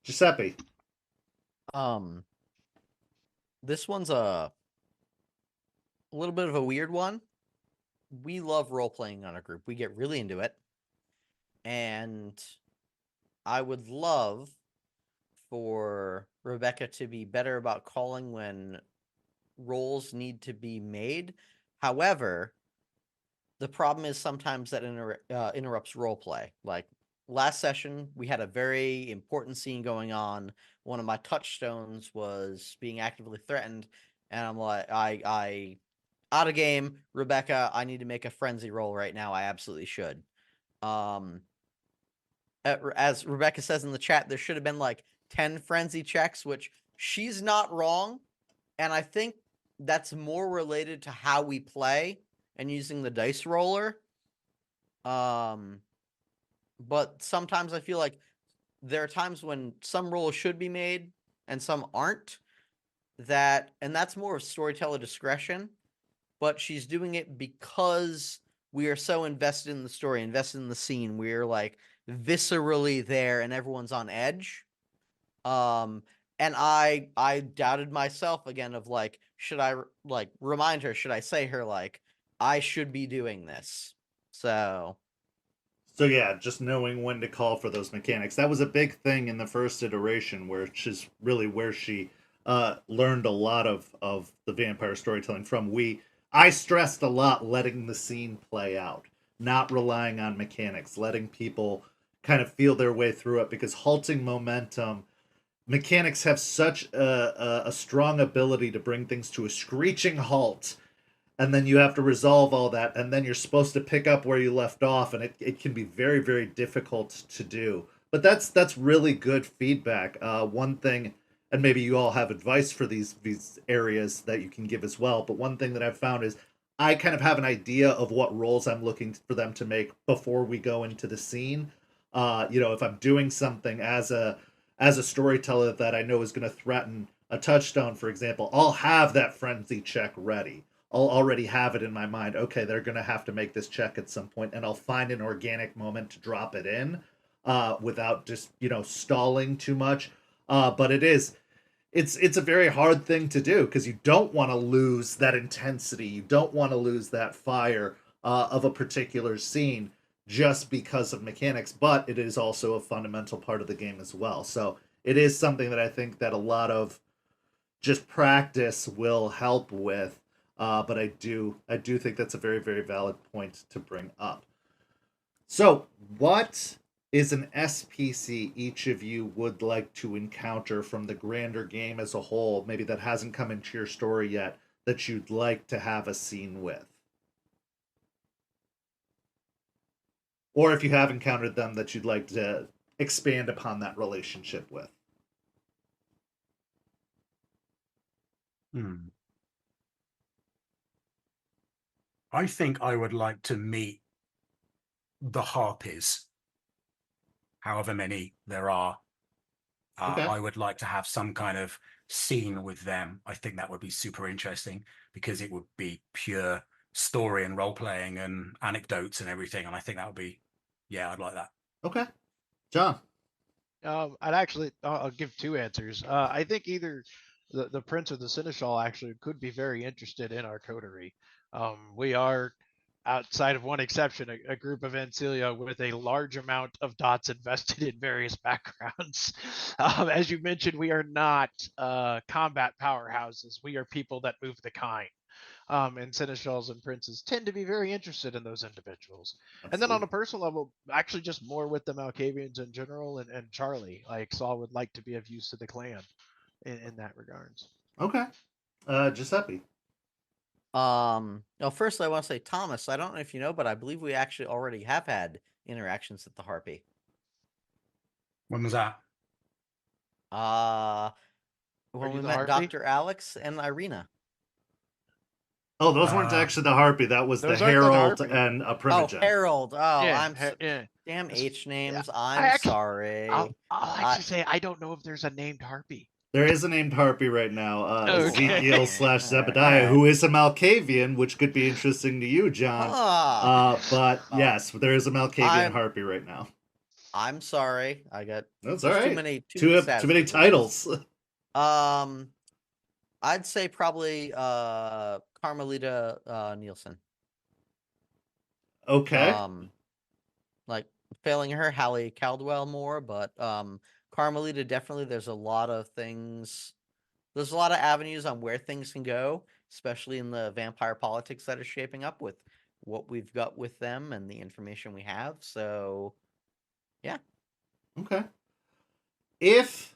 Giuseppe. This one's a little bit of a weird one. We love role playing on a group. We get really into it. And I would love for Rebecca to be better about calling when roles need to be made. However, the problem is sometimes that interrupts role play. Like last session, we had a very important scene going on. One of my touchstones was being actively threatened, and I'm like, I out of game, Rebecca. I need to make a frenzy roll right now. I absolutely should. As Rebecca says in the chat, there should have been like 10 frenzy checks, which she's not wrong, and I think that's more related to how we play and using the dice roller. But sometimes I feel like there are times when some rolls should be made and some aren't. And that's more of storyteller discretion. But she's doing it because we are so invested in the story, invested in the scene. We're like viscerally there, and everyone's on edge. And I doubted myself again of like, should I like remind her? Should I say her like, I should be doing this? So Yeah, just knowing when to call for those mechanics. That was a big thing in the first iteration, which is really where she learned a lot of the vampire storytelling from. I stressed a lot letting the scene play out, not relying on mechanics, letting people kind of feel their way through it, because halting momentum, mechanics have such a strong ability to bring things to a screeching halt, and then you have to resolve all that, and then you're supposed to pick up where you left off, and it can be very, very difficult to do. But that's really good feedback. One thing, and maybe you all have advice for these areas that you can give as well, but one thing that I've found is I kind of have an idea of what roles I'm looking for them to make before we go into the scene. If I'm doing something as a storyteller that I know is going to threaten a touchstone, for example, I'll have that frenzy check ready. I'll already have it in my mind. Okay, they're going to have to make this check at some point, and I'll find an organic moment to drop it in without just stalling too much. But it's a very hard thing to do, because you don't want to lose that intensity. You don't want to lose that fire of a particular scene just because of mechanics, but it is also a fundamental part of the game as well. So it is something that I think that a lot of just practice will help with. But I do think that's a very, very valid point to bring up. So, what is an SPC each of you would like to encounter from the grander game as a whole, maybe that hasn't come into your story yet, that you'd like to have a scene with? Or if you have encountered them, that you'd like to expand upon that relationship with? I think I would like to meet the Harpies, however many there are. Okay. I would like to have some kind of scene with them. I think that would be super interesting, because it would be pure story and role playing and anecdotes and everything. And I think that would be, yeah, I'd like that. Okay. John? I'll give 2 answers. I think either the prince or the seneschal actually could be very interested in our coterie. We are, outside of one exception, a group of Ancilia with a large amount of dots invested in various backgrounds. As you mentioned, we are not combat powerhouses. We are people that move the kind. And seneschals and princes tend to be very interested in those individuals. Absolutely. And then on a personal level, actually just more with the Malkavians in general, and Charlie, like Saul would like to be of use to the clan in that regards. Okay. Giuseppe? First I want to say, Thomas, I don't know if you know, but I believe we actually already have had interactions at the Harpy. When was that? When we you the met Harpy? Dr. Alex and Irina. Oh, those weren't actually the Harpy. That was the Those aren't the Herald Harpy. and a Oh, Primogen. Herald. Oh, Yeah, damn It's- H names. I I'm actually, sorry. I'll actually say I don't know if there's a named Harpy. There is a named Harpy right now, Okay. Ezekiel / Zebediah, who is a Malkavian, which could be interesting to you, John. But yes, there is a Malkavian Harpy right now. I'm sorry. That's all right. Too many Too many titles. I'd say probably Carmelita Nielsen. Okay. Like failing her, Hallie Caldwell more, but Carmelita definitely. There's a lot of things. There's a lot of avenues on where things can go, especially in the vampire politics that are shaping up with what we've got with them and the information we have. So, yeah. Okay. If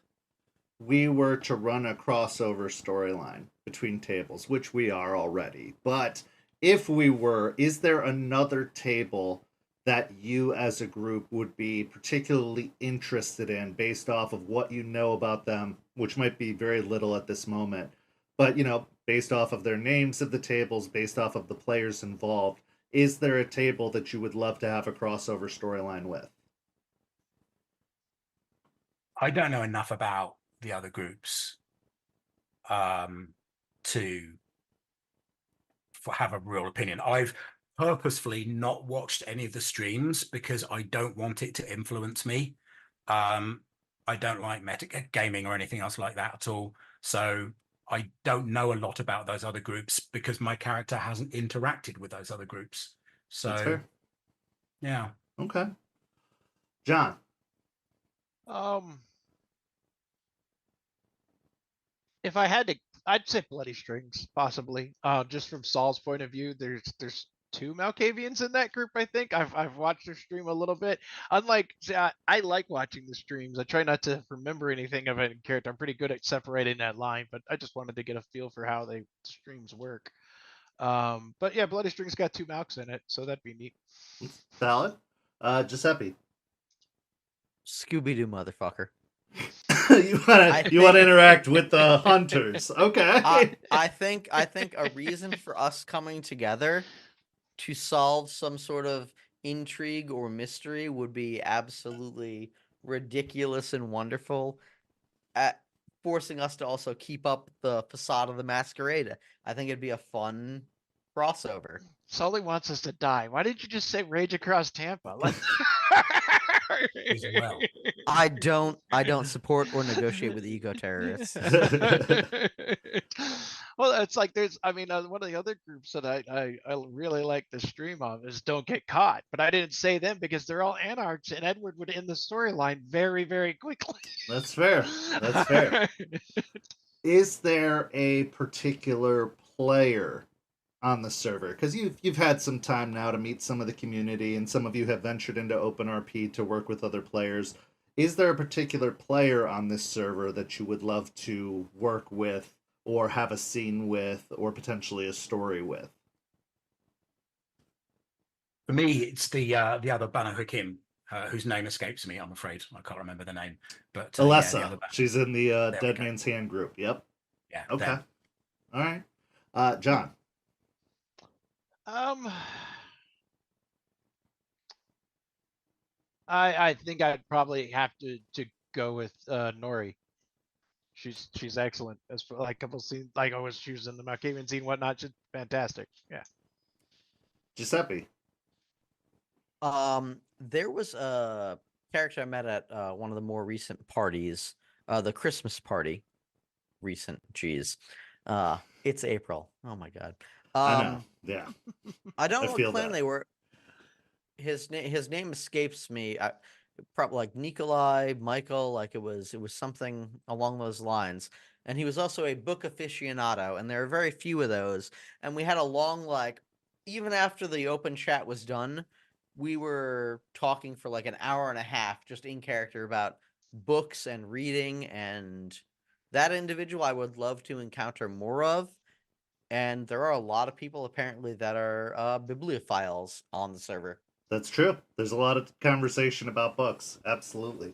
we were to run a crossover storyline between tables, which we are already, but if we were, is there another table that you as a group would be particularly interested in based off of what you know about them, which might be very little at this moment, but based off of their names of the tables, based off of the players involved, is there a table that you would love to have a crossover storyline with? I don't know enough about the other groups to have a real opinion. I've purposefully not watched any of the streams because I don't want it to influence me. I don't like metagaming or anything else like that at all. So I don't know a lot about those other groups because my character hasn't interacted with those other groups. So that's fair. Yeah. Okay. John. If I had to, I'd say Bloody Strings, possibly. Just from Saul's point of view, there's two Malkavians in that group. I think I've watched their stream a little bit. Unlike, I like watching the streams. I try not to remember anything of any character. I'm pretty good at separating that line, but I just wanted to get a feel for how the streams work. But yeah, Bloody Strings got two Malks in it, so that'd be neat. Valid. Giuseppe. Scooby-Doo motherfucker. you want to interact with the hunters. Okay. I think a reason for us coming together to solve some sort of intrigue or mystery would be absolutely ridiculous and wonderful, at forcing us to also keep up the facade of the masquerade. I think it'd be a fun crossover. Sully wants us to die. Why didn't you just say Rage Across Tampa? Well. I don't support or negotiate with eco terrorists. Well, it's like one of the other groups that I really like the stream of is Don't Get Caught, but I didn't say them because they're all anarchs, and Edward would end the storyline very, very quickly. That's fair. That's fair. Is there a particular player on the server? Because you've had some time now to meet some of the community, and some of you have ventured into OpenRP to work with other players. Is there a particular player on this server that you would love to work with, or have a scene with, or potentially a story with? For me, it's the other Banu Hakim, whose name escapes me. I'm afraid I can't remember the name. But Alessa, she's in the Dead Man's Hand group. Yep. Yeah. Okay. Them. All right. John. I think I'd probably have to go with Nori. She's excellent as for like a couple scenes, like always she was in the Malkavian scene, whatnot. Just fantastic. Yeah. Giuseppe. There was a character I met at one of the more recent parties, the Christmas party. Recent, geez. It's April. Oh my god. I know. Yeah. I don't know what clan they were. His name escapes me. Probably like Nikolai, Michael, like it was something along those lines. And he was also a book aficionado, and there are very few of those. And we had a long, like, even after the open chat was done, we were talking for like an hour and a half just in character about books and reading, and that individual I would love to encounter more of. And there are a lot of people apparently that are bibliophiles on the server. That's true. There's a lot of conversation about books. Absolutely.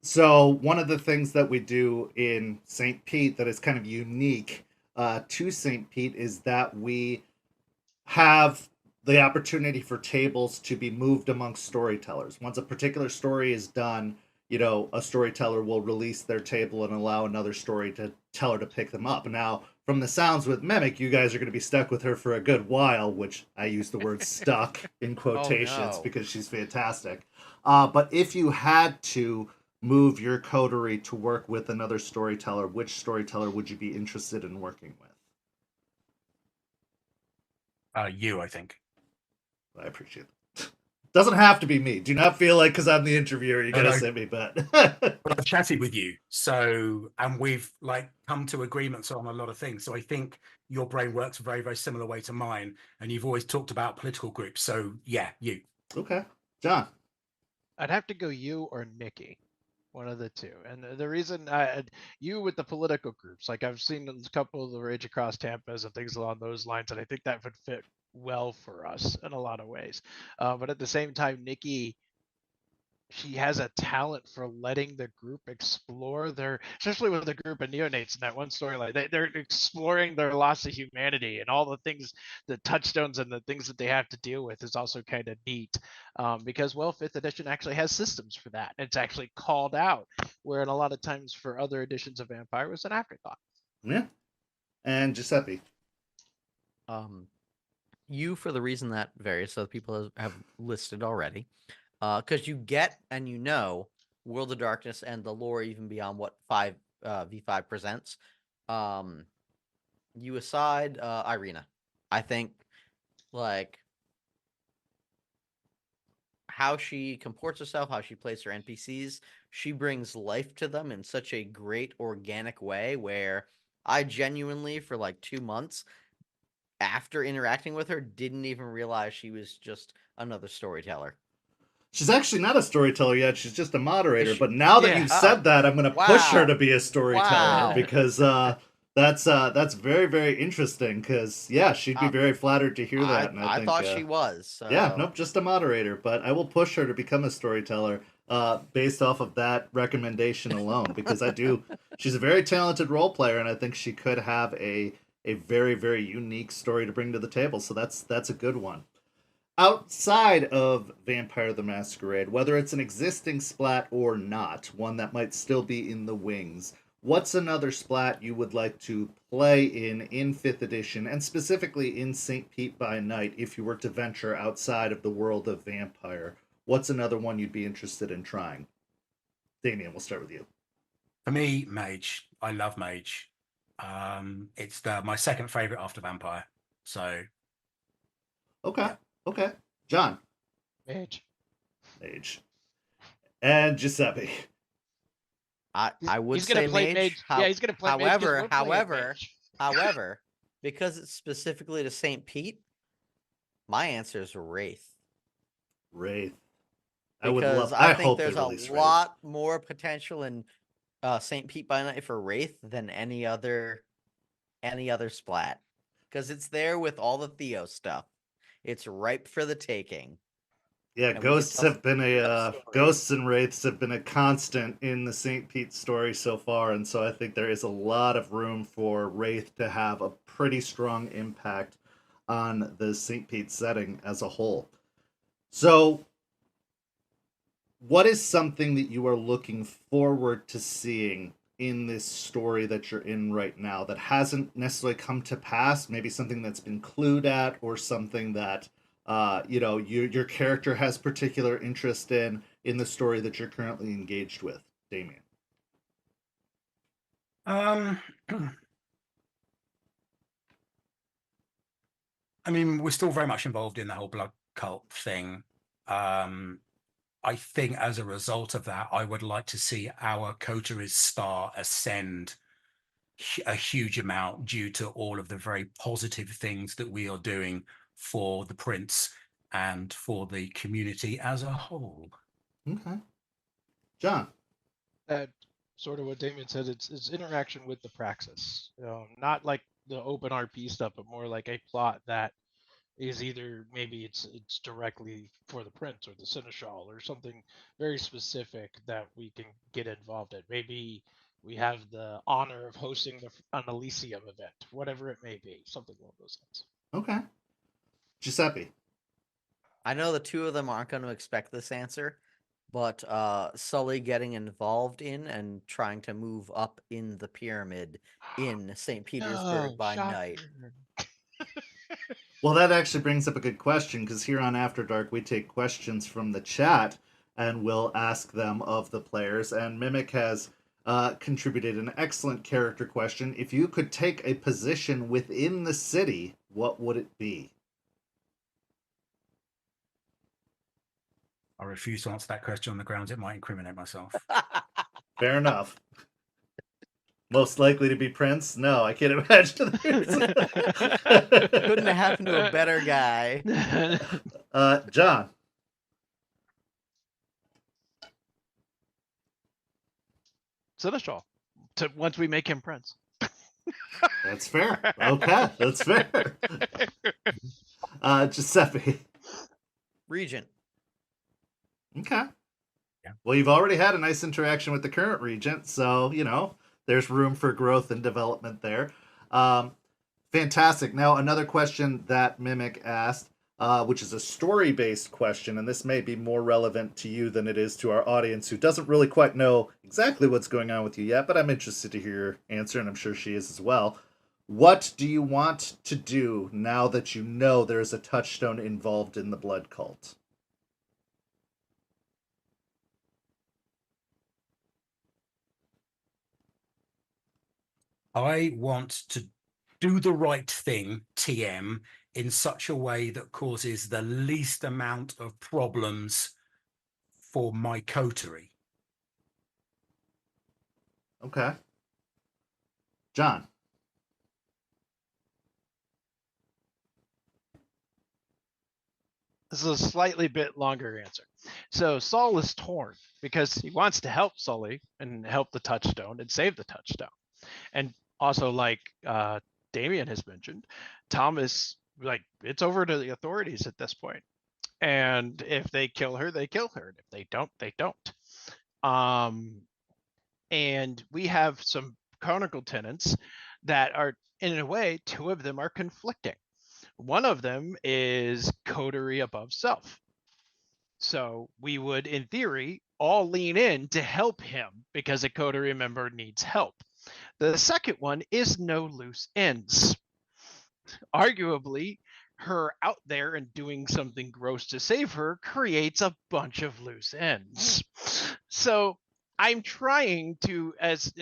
So one of the things that we do in St. Pete that is kind of unique to St. Pete is that we have the opportunity for tables to be moved amongst storytellers. Once a particular story is done, a storyteller will release their table and allow another storyteller to pick them up. Now, from the sounds with Mimic, you guys are going to be stuck with her for a good while, which I use the word stuck in quotations no. because she's fantastic. But if you had to move your coterie to work with another storyteller, which storyteller would you be interested in working with? You, I think. I appreciate it. Doesn't have to be me. Do not feel like because I'm the interviewer, you gotta No. say me, but But I've chatted with you, and we've come to agreements on a lot of things. So I think your brain works a very, very similar way to mine, and you've always talked about political groups. So yeah, you. Okay. John. I'd have to go you or Nikki, one of the two. And the reason you with the political groups, like I've seen a couple of the Rage Across Tampa's and things along those lines, and I think that would fit well for us in a lot of ways. But at the same time, Nikki, she has a talent for letting the group explore their, especially with the group of neonates in that one storyline, they're exploring their loss of humanity and all the things, the touchstones and the things that they have to deal with is also kind of neat, because fifth edition actually has systems for that. It's actually called out, where in a lot of times for other editions of Vampire it was an afterthought. Yeah. And Giuseppe. You, for the reason that various other people have listed already, because you get and World of Darkness and the lore even beyond what V5 presents. You aside, Irina, I think how she comports herself, how she plays her NPCs, she brings life to them in such a great organic way where I genuinely, for 2 months after interacting with her, didn't even realize she was just another storyteller. She's actually not a storyteller yet. She's just a moderator. She, but now that yeah. you've said that, I'm going to push her to be a storyteller because that's very, very interesting. Because she'd be very flattered to hear that. And I think, thought she was. So. Yeah, nope, just a moderator. But I will push her to become a storyteller based off of that recommendation alone because she's a very talented role player, and I think she could have a very, very unique story to bring to the table. So that's a good one. Outside of Vampire the Masquerade, whether it's an existing splat or not, one that might still be in the wings, what's another splat you would like to play in 5th edition, and specifically in St. Pete by Night, if you were to venture outside of the world of Vampire? What's another one you'd be interested in trying? Damien, we'll start with you. For me, Mage. I love Mage. It's my second favorite after Vampire. So. Okay. Yeah. Okay. John. Mage. And Giuseppe. I would he's gonna say play Mage. Yeah, he's gonna play However, because it's specifically to St. Pete, my answer is Wraith. Because I think there's a lot more potential in St. Pete by Night for Wraith than any other splat. Because it's there with all the Theo stuff. It's ripe for the taking. Yeah, ghosts and wraiths have been a constant in the St. Pete story so far, and so I think there is a lot of room for Wraith to have a pretty strong impact on the St. Pete setting as a whole. So, what is something that you are looking forward to seeing in this story that you're in right now that hasn't necessarily come to pass? Maybe something that's been clued at, or something that your character has particular interest in the story that you're currently engaged with. Damien. I mean, we're still very much involved in the whole blood cult thing. I think as a result of that, I would like to see our Coterie's star ascend a huge amount due to all of the very positive things that we are doing for the Prince and for the community as a whole. Okay. John. Sort of what Damien said, it's interaction with the praxis. Not like the open RP stuff, but more like a plot that is either maybe it's directly for the Prince or the Seneschal or something very specific that we can get involved in. Maybe we have the honor of hosting an Elysium event, whatever it may be, something along those lines. Okay. Giuseppe. I know the two of them aren't going to expect this answer, but Sully getting involved in and trying to move up in the pyramid in St. Petersburg by night. Well, that actually brings up a good question, because here on After Dark, we take questions from the chat and we'll ask them of the players. And Mimic has contributed an excellent character question. If you could take a position within the city, what would it be? I refuse to answer that question on the grounds it might incriminate myself. Fair enough. Most likely to be Prince? No, I can't imagine. Couldn't have happened to a better guy. John. Seneschal. Once we make him Prince. That's fair. Okay, that's fair. Giuseppe. Regent. Okay. Yeah. Well, you've already had a nice interaction with the current regent, so, there's room for growth and development there. Fantastic. Now, another question that Mimic asked, which is a story-based question, and this may be more relevant to you than it is to our audience, who doesn't really quite know exactly what's going on with you yet, but I'm interested to hear your answer, and I'm sure she is as well. What do you want to do now that you know there's a touchstone involved in the blood cult? I want to do the right thing, TM, in such a way that causes the least amount of problems for my coterie. Okay. John. This is a slightly bit longer answer. So Saul is torn because he wants to help Sully and help the touchstone and save the touchstone. And also, like Damien has mentioned, Thomas, it's over to the authorities at this point. And if they kill her, they kill her. If they don't, they don't. And we have some chronicle tenants that are, in a way, two of them are conflicting. One of them is coterie above self. So we would, in theory, all lean in to help him because a coterie member needs help. The second one is no loose ends. Arguably, her out there and doing something gross to save her creates a bunch of loose ends. So I'm trying to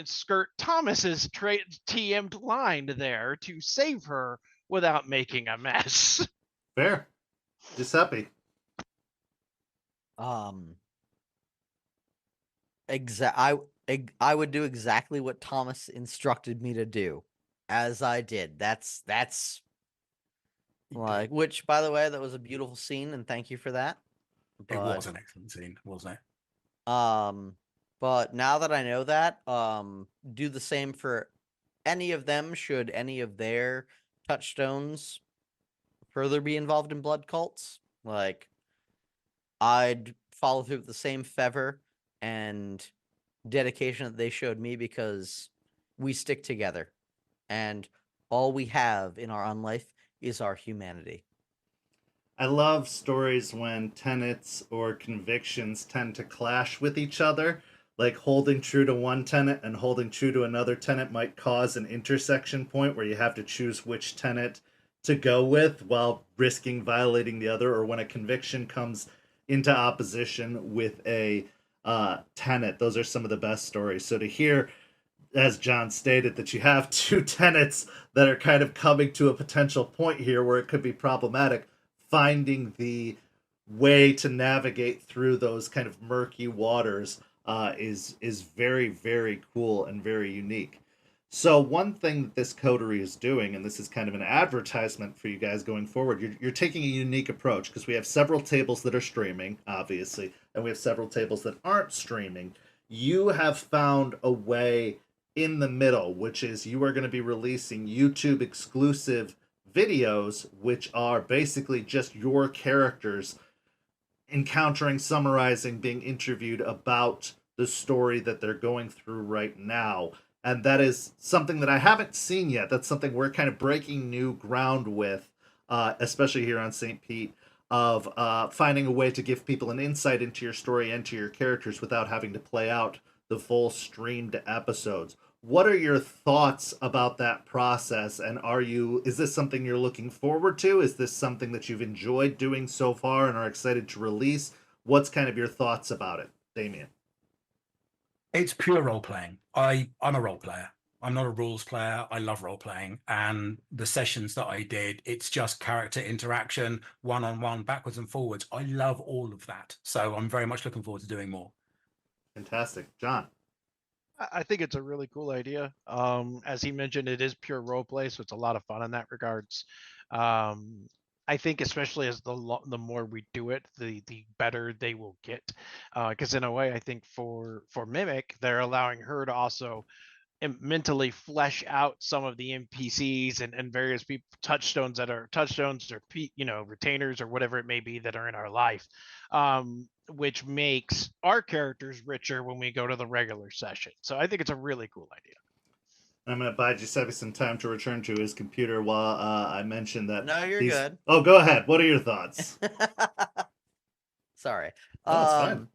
skirt Thomas's TM'd line there to save her without making a mess. Fair. Giuseppe. I would do exactly what Thomas instructed me to do, as I did. That's like, which, by the way, that was a beautiful scene, and thank you for that. It was an excellent scene, wasn't it? But now that I know that, do the same for any of them should any of their touchstones further be involved in blood cults. Like, I'd follow through with the same fervor and dedication that they showed me, because we stick together, and all we have in our own life is our humanity. I love stories when tenets or convictions tend to clash with each other. Like, holding true to one tenet and holding true to another tenet might cause an intersection point where you have to choose which tenet to go with while risking violating the other, or when a conviction comes into opposition with a tenet. Those are some of the best stories. So to hear, as John stated, that you have two tenets that are kind of coming to a potential point here where it could be problematic, finding the way to navigate through those kind of murky waters is very, very cool and very unique. So one thing that this coterie is doing, and this is kind of an advertisement for you guys going forward, you're taking a unique approach, because we have several tables that are streaming, obviously, and we have several tables that aren't streaming. You have found a way in the middle, which is you are going to be releasing YouTube exclusive videos, which are basically just your characters encountering, summarizing, being interviewed about the story that they're going through right now. And that is something that I haven't seen yet. That's something we're kind of breaking new ground with, especially here on St. Pete, of finding a way to give people an insight into your story and to your characters without having to play out the full streamed episodes. What are your thoughts about that process? And is this something you're looking forward to? Is this something that you've enjoyed doing so far and are excited to release? What's kind of your thoughts about it, Damien? It's pure role playing. I'm a role player. I'm not a rules player. I love role playing. And the sessions that I did, it's just character interaction, one-on-one, backwards and forwards. I love all of that. So I'm very much looking forward to doing more. Fantastic. John? I think it's a really cool idea. As he mentioned, it is pure role play, so it's a lot of fun in that regards. I think especially as the more we do it, the better they will get. Because in a way, I think for Mimic, they're allowing her to also mentally flesh out some of the NPCs and various people touchstones or retainers or whatever it may be that are in our life, which makes our characters richer when we go to the regular session. So I think it's a really cool idea. I'm going to buy Giuseppe some time to return to his computer while I mention that. No, you're good. Oh, go ahead. What are your thoughts? Sorry. No, it's fine.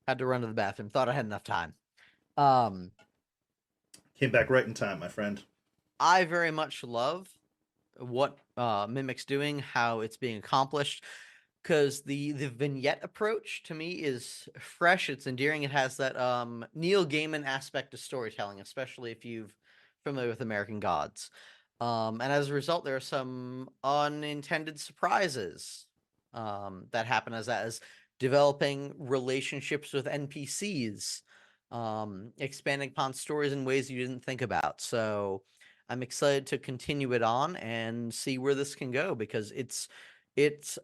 Had to run to the bathroom. Thought I had enough time. Came back right in time, my friend. I very much love what Mimic's doing, how it's being accomplished, because the vignette approach to me is fresh. It's endearing. It has that Neil Gaiman aspect of storytelling, especially if you're familiar with American Gods. And as a result, there are some unintended surprises that happen as developing relationships with NPCs, expanding upon stories in ways you didn't think about. So I'm excited to continue it on and see where this can go, because it's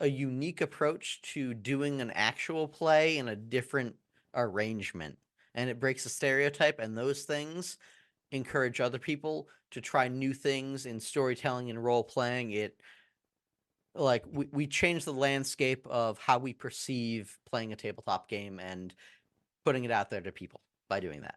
a unique approach to doing an actual play in a different arrangement, and it breaks the stereotype, and those things encourage other people to try new things in storytelling and role playing. We change the landscape of how we perceive playing a tabletop game and putting it out there to people by doing that.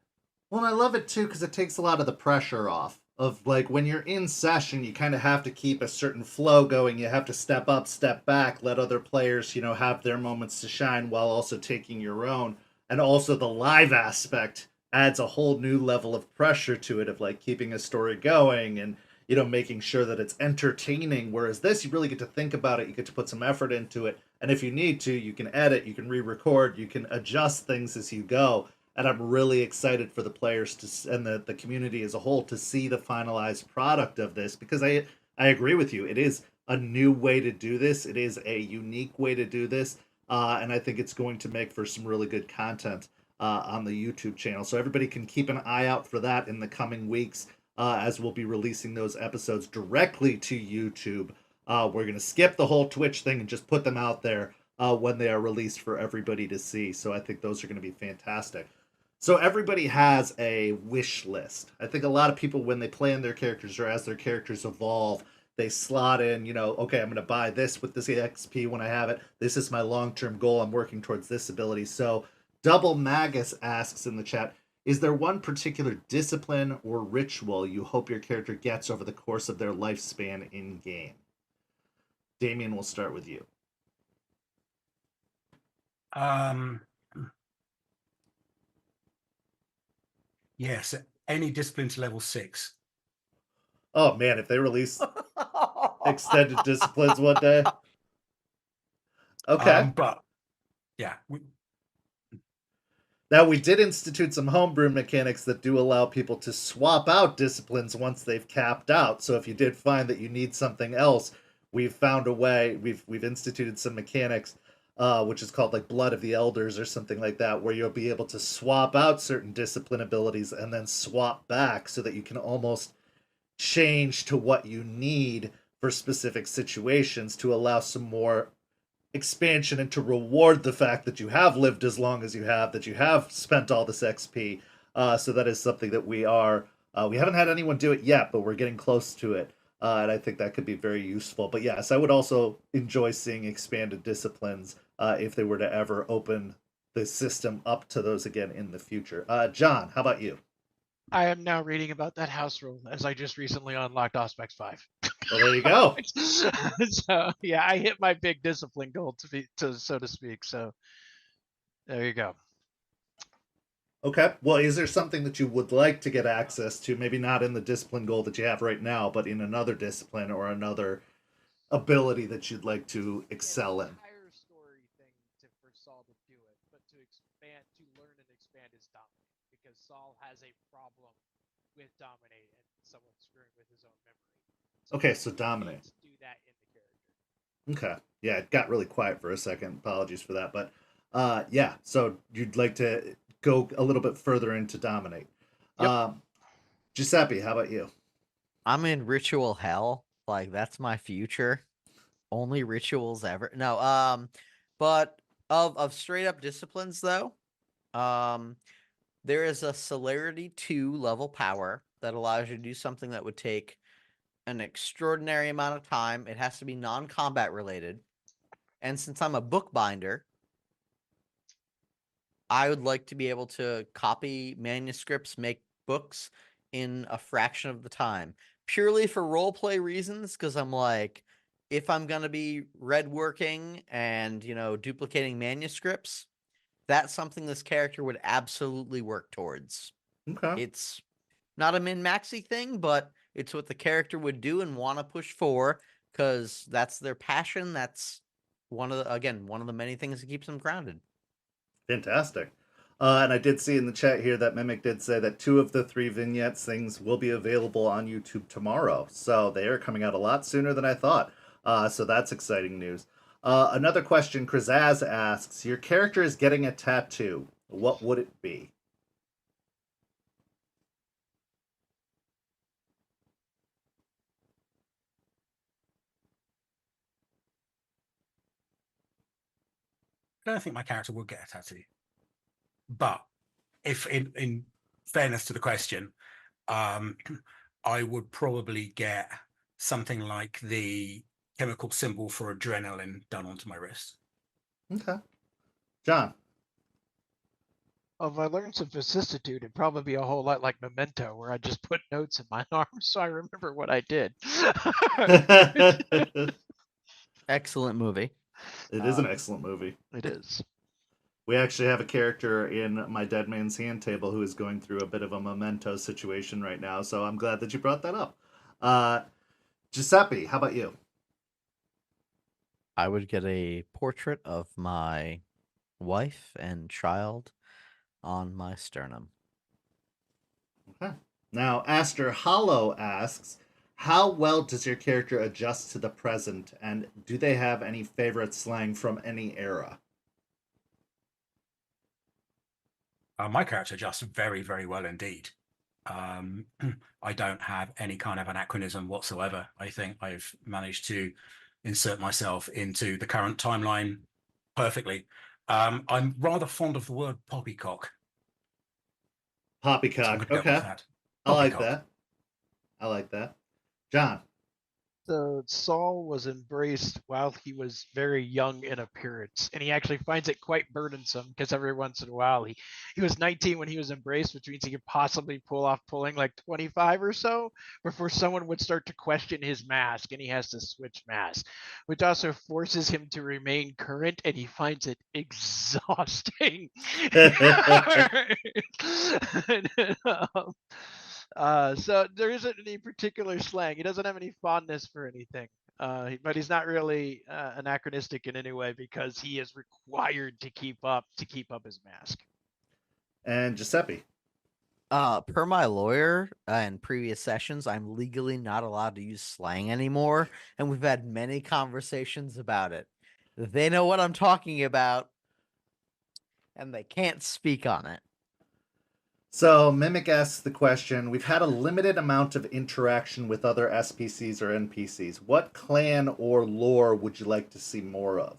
Well, I love it too because it takes a lot of the pressure off of, like, when you're in session, you kind of have to keep a certain flow going. You have to step up, step back, let other players, have their moments to shine while also taking your own. And also the live aspect adds a whole new level of pressure to it, of like keeping a story going and, making sure that it's entertaining. Whereas this, you really get to think about it. You get to put some effort into it. And if you need to, you can edit, you can re-record, you can adjust things as you go. And I'm really excited for the players and the community as a whole to see the finalized product of this, because I agree with you. It is a new way to do this. It is a unique way to do this. And I think it's going to make for some really good content on the YouTube channel. So everybody can keep an eye out for that in the coming weeks, as we'll be releasing those episodes directly to YouTube. We're going to skip the whole Twitch thing and just put them out there when they are released for everybody to see. So I think those are going to be fantastic. So everybody has a wish list. I think a lot of people, when they plan their characters or as their characters evolve, they slot in, okay, I'm going to buy this with this XP when I have it. This is my long-term goal. I'm working towards this ability. So Double Magus asks in the chat, is there one particular discipline or ritual you hope your character gets over the course of their lifespan in-game? Damien, we'll start with you. Yes, any discipline to level 6. Oh man, if they release extended disciplines one day. Okay. But yeah. Now, we did institute some homebrew mechanics that do allow people to swap out disciplines once they've capped out. So if you did find that you need something else, we've found a way. We've instituted some mechanics, which is called like Blood of the Elders or something like that, where you'll be able to swap out certain discipline abilities and then swap back so that you can almost change to what you need for specific situations to allow some more expansion and to reward the fact that you have lived as long as you have, that you have spent all this XP. So that is something that we haven't had anyone do it yet, but we're getting close to it. And I think that could be very useful. But yes, I would also enjoy seeing expanded disciplines if they were to ever open the system up to those again in the future. John, how about you? I am now reading about that house rule as I just recently unlocked Auspex 5. Well, there you go. So yeah, I hit my big discipline goal so to speak. So there you go. Okay. Well, is there something that you would like to get access to? Maybe not in the discipline goal that you have right now, but in another discipline or another ability that you'd like to excel in. Higher story thing for Saul to do it, but to learn and expand his dominate, because Saul has a problem with dominate and someone screwing with his own memory. Okay, so dominate. Do that in the character. Okay. Yeah, it got really quiet for a second. Apologies for that, but yeah. So you'd like to go a little bit further into dominate. Yep. Giuseppe, how about you? I'm in ritual hell. Like that's my future. Only rituals ever. No, but of straight up disciplines though, there is a celerity 2 level power that allows you to do something that would take an extraordinary amount of time. It has to be non-combat related. And since I'm a bookbinder, I would like to be able to copy manuscripts, make books in a fraction of the time. Purely for roleplay reasons, because I'm like, if I'm going to be red working and, duplicating manuscripts, that's something this character would absolutely work towards. Okay. It's not a min-maxy thing, but it's what the character would do and want to push for, because that's their passion. That's one of the many things that keeps them grounded. Fantastic. And I did see in the chat here that Mimic did say that 2 of the 3 vignettes things will be available on YouTube tomorrow. So they are coming out a lot sooner than I thought. So that's exciting news. Another question Krazaz asks, your character is getting a tattoo. What would it be? I don't think my character would get a tattoo. But if in fairness to the question, I would probably get something like the chemical symbol for adrenaline done onto my wrist. Okay. John? Well, if I learned some vicissitude, it'd probably be a whole lot like Memento, where I just put notes in my arm so I remember what I did. Excellent movie. It is an excellent movie. It is. We actually have a character in my Dead Man's Hand table who is going through a bit of a memento situation right now, so I'm glad that you brought that up. Giuseppe, how about you? I would get a portrait of my wife and child on my sternum. Okay. Now, Aster Hollow asks, how well does your character adjust to the present, and do they have any favorite slang from any era? My character adjusts very, very well indeed. I don't have any kind of anachronism whatsoever. I think I've managed to insert myself into the current timeline perfectly. I'm rather fond of the word poppycock. Poppycock. So okay. I like that. I like that. John? So Saul was embraced while he was very young in appearance, and he actually finds it quite burdensome because every once in a while he was 19 when he was embraced, which means he could possibly pull off pulling like 25 or so before someone would start to question his mask, and he has to switch masks, which also forces him to remain current, and he finds it exhausting. So there isn't any particular slang. He doesn't have any fondness for anything. But he's not really anachronistic in any way because he is required to keep up his mask. And Giuseppe? Per my lawyer in previous sessions, I'm legally not allowed to use slang anymore, and we've had many conversations about it. They know what I'm talking about, and they can't speak on it. So, Mimic asks the question, we've had a limited amount of interaction with other SPCs or NPCs. What clan or lore would you like to see more of?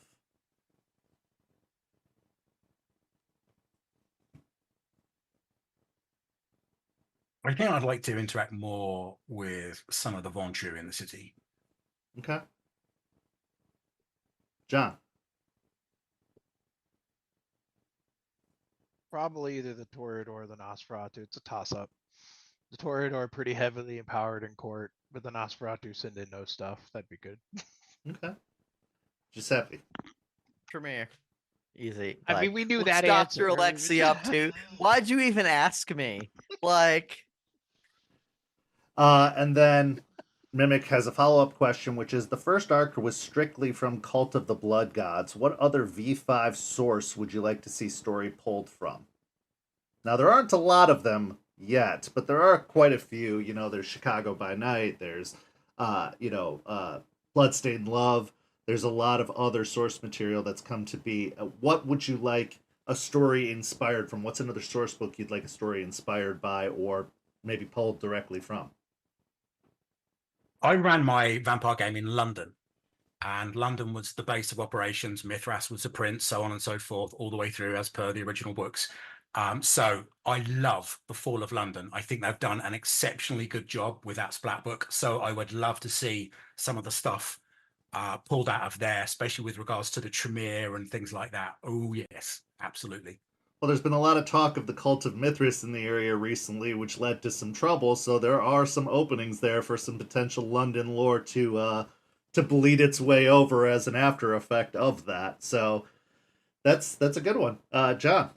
I think I'd like to interact more with some of the Venture in the city. Okay. John? probably either the Toreador or the Nosferatu. It's a toss-up. The Toreador pretty heavily empowered in court, but the Nosferatu send in no stuff. That'd be good. Okay. Giuseppe. Tremere. Easy. I mean, we knew what's that Dr. answer. Alexi up to? Why'd you even ask me? Like, And then Mimic has a follow-up question, which is, the first arc was strictly from Cult of the Blood Gods. What other V5 source would you like to see story pulled from? Now, there aren't a lot of them yet, but there are quite a few. You know, there's Chicago by Night, there's, Bloodstained Love. There's a lot of other source material that's come to be. What would you like a story inspired from? What's another source book you'd like a story inspired by, or maybe pulled directly from? I ran my vampire game in London, and London was the base of operations. Mithras was the prince, so on and so forth, all the way through as per the original books. So I love The Fall of London. I think they've done an exceptionally good job with that splat book. So I would love to see some of the stuff pulled out of there, especially with regards to the Tremere and things like that. Oh, yes, absolutely. Well, there's been a lot of talk of the cult of Mithras in the area recently, which led to some trouble. So there are some openings there for some potential London lore to bleed its way over as an after effect of that. So that's a good one, John.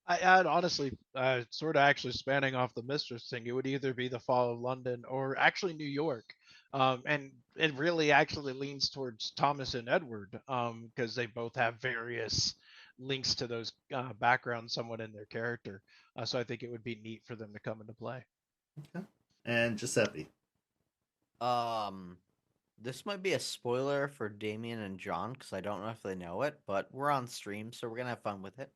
I'd honestly, sort of actually spanning off the Mistress thing, it would either be the Fall of London or actually New York. And it really actually leans towards Thomas and Edward, because they both have various links to those backgrounds somewhat in their character. So I think it would be neat for them to come into play. Okay. And Giuseppe. This might be a spoiler for Damien and John, because I don't know if they know it, but we're on stream, so we're going to have fun with it.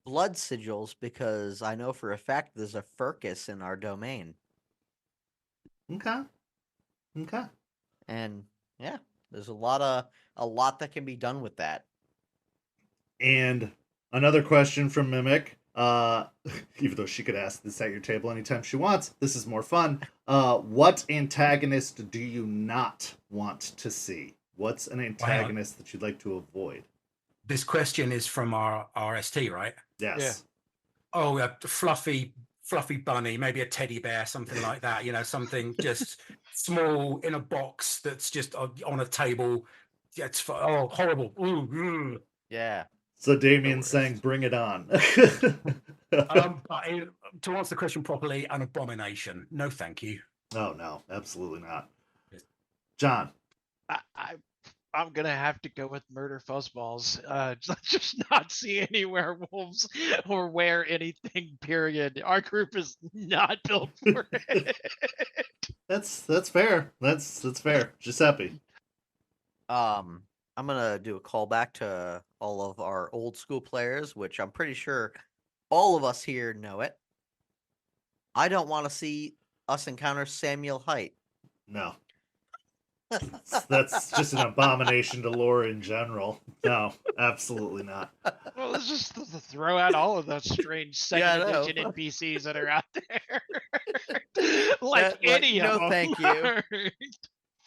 Blood sigils, because I know for a fact there's a Furcus in our domain. Okay. And yeah, there's a lot that can be done with that. And another question from Mimic. Even though she could ask this at your table anytime she wants, this is more fun. What antagonist do you not want to see? What's an antagonist that you'd like to avoid? This question is from our RST, right? Yes. Yeah. Oh, a fluffy bunny, maybe a teddy bear, something like that. You know, something just small in a box that's just on a table. It's horrible. Ooh. Yeah. So Damien's saying, bring it on. To answer the question properly, an abomination. No, thank you. Oh, no, absolutely not. John. I'm gonna have to go with murder fuzzballs. Just not see any werewolves or wear anything. Period. Our group is not built for it. That's fair. That's fair. Giuseppe. I'm gonna do a callback to all of our old school players, which I'm pretty sure all of us here know it. I don't want to see us encounter Samuel Height. No. That's just an abomination to lore in general. No, absolutely not. Well, let's just throw out all of those strange second edition NPCs that are out there. Any of them. No, thank you.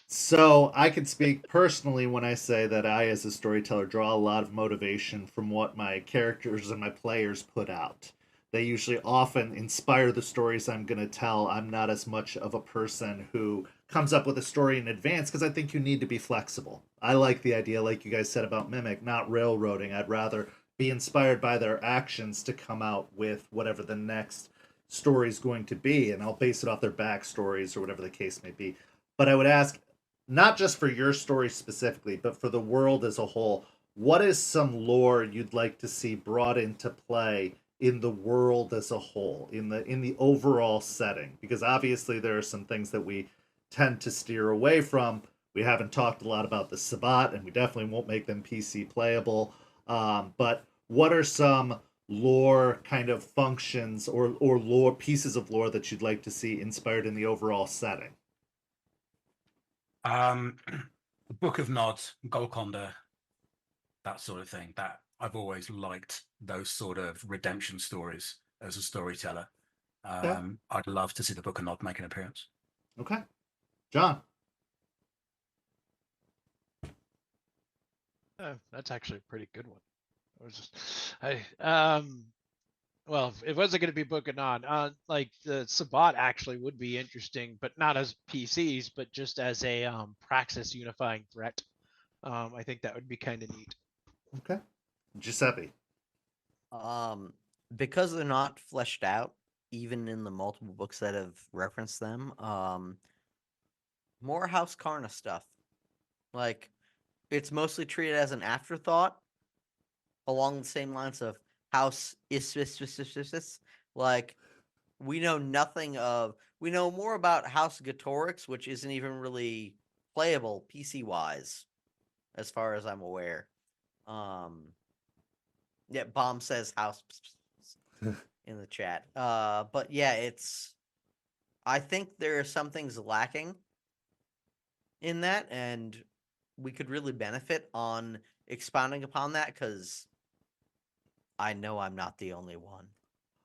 So I can speak personally when I say that I, as a storyteller, draw a lot of motivation from what my characters and my players put out. They usually often inspire the stories I'm going to tell. I'm not as much of a person who comes up with a story in advance because I think you need to be flexible. I like the idea, like you guys said about Mimic, not railroading. I'd rather be inspired by their actions to come out with whatever the next story is going to be, and I'll base it off their backstories or whatever the case may be. But I would ask, not just for your story specifically, but for the world as a whole, what is some lore you'd like to see brought into play in the world as a whole, in the overall setting? Because obviously there are some things that we tend to steer away from. We haven't talked a lot about the Sabbat, and we definitely won't make them PC playable. But what are some lore kind of functions or lore pieces of lore that you'd like to see inspired in the overall setting? The Book of Nods, Golconda, that sort of thing. That I've always liked those sort of redemption stories as a storyteller. I'd love to see the Book of Nod make an appearance. Okay. John. That's actually a pretty good one. Well, if it wasn't going to be Book of Non, like the Sabbat actually would be interesting, but not as PCs, but just as a Praxis unifying threat. I think that would be kind of neat. Okay. Giuseppe. Because they're not fleshed out, even in the multiple books that have referenced them, more House Karna stuff. Like, it's mostly treated as an afterthought, along the same lines of House is. Like, we know nothing of. We know more about House Gatorix, which isn't even really playable PC wise, as far as I'm aware. Yeah, Bomb says House in the chat. But yeah, it's. I think there are some things lacking in that, and we could really benefit on expounding upon that, because I know I'm not the only one.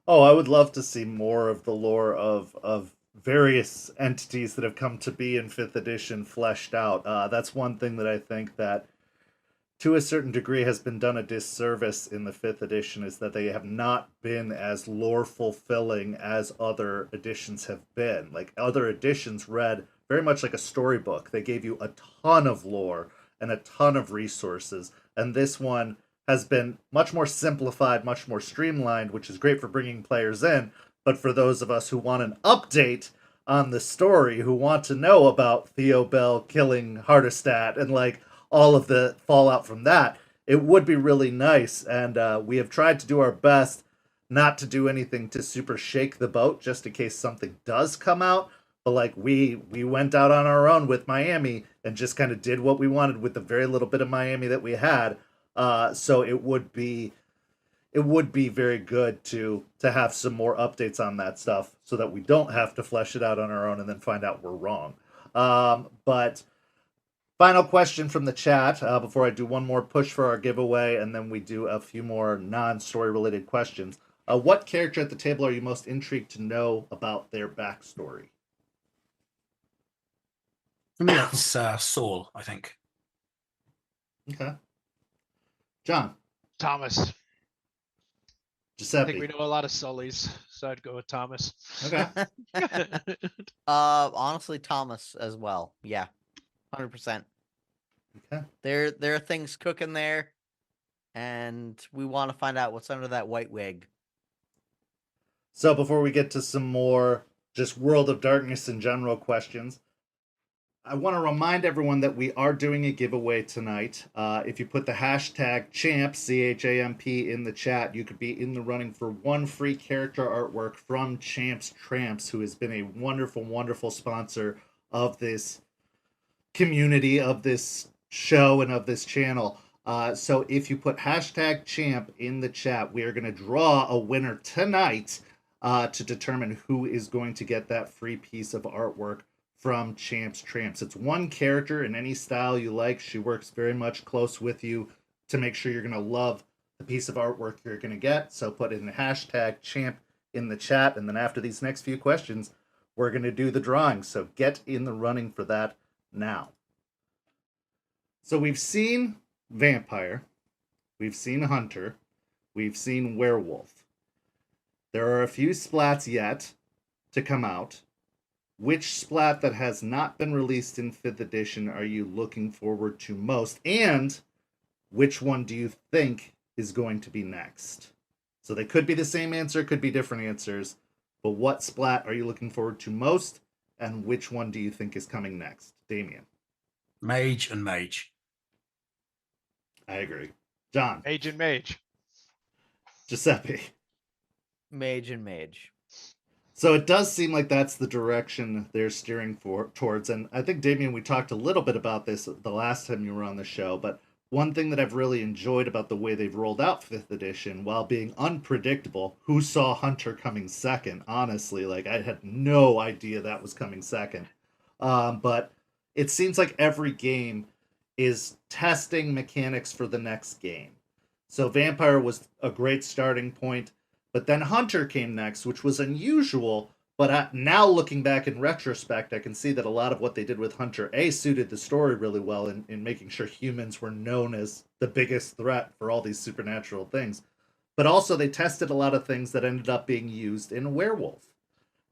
Oh, I would love to see more of the lore of various entities that have come to be in 5th edition fleshed out. That's one thing that I think that, to a certain degree, has been done a disservice in the 5th edition, is that they have not been as lore fulfilling as other editions have been. Like, other editions read very much like a storybook. They gave you a ton of lore and a ton of resources, and this one has been much more simplified, much more streamlined, which is great for bringing players in. But for those of us who want an update on the story, who want to know about Theo Bell killing Hardestat and like all of the fallout from that, it would be really nice. And we have tried to do our best not to do anything to super shake the boat, just in case something does come out. But like we went out on our own with Miami and just kind of did what we wanted with the very little bit of Miami that we had. So it would be very good to have some more updates on that stuff, so that we don't have to flesh it out on our own and then find out we're wrong. But final question from the chat before I do one more push for our giveaway, and then we do a few more non-story related questions. What character at the table are you most intrigued to know about their backstory? For me, that's Saul, I think. Okay. John. Thomas. Giuseppe. I think we know a lot of Sullys, so I'd go with Thomas. Okay. Honestly, Thomas as well. Yeah, 100%. Okay. There are things cooking there, and we want to find out what's under that white wig. So before we get to some more just World of Darkness in general questions, I want to remind everyone that we are doing a giveaway tonight. If you put the hashtag CHAMP, C-H-A-M-P, in the chat, you could be in the running for one free character artwork from Champs Tramps, who has been a wonderful, wonderful sponsor of this community, of this show, and of this channel. So if you put hashtag CHAMP in the chat, we are going to draw a winner tonight to determine who is going to get that free piece of artwork from Champs Tramps. It's one character in any style you like. She works very much close with you to make sure you're going to love the piece of artwork you're going to get. So put in the hashtag champ in the chat, and then after these next few questions, we're going to do the drawing. So get in the running for that now. So we've seen vampire, we've seen hunter, we've seen werewolf. There are a few splats yet to come out. Which splat that has not been released in 5th edition are you looking forward to most? And which one do you think is going to be next? So they could be the same answer, could be different answers. But what splat are you looking forward to most? And which one do you think is coming next? Damien. Mage and mage. I agree. John. Mage and mage. Giuseppe. Mage and mage. So it does seem like that's the direction they're steering towards. And I think, Damien, we talked a little bit about this the last time you were on the show, but one thing that I've really enjoyed about the way they've rolled out 5th edition, while being unpredictable, who saw Hunter coming second? Honestly, like, I had no idea that was coming second. But it seems like every game is testing mechanics for the next game. So Vampire was a great starting point. But then Hunter came next, which was unusual, But now looking back in retrospect, I can see that a lot of what they did with Hunter A suited the story really well in making sure humans were known as the biggest threat for all these supernatural things. But also they tested a lot of things that ended up being used in Werewolf.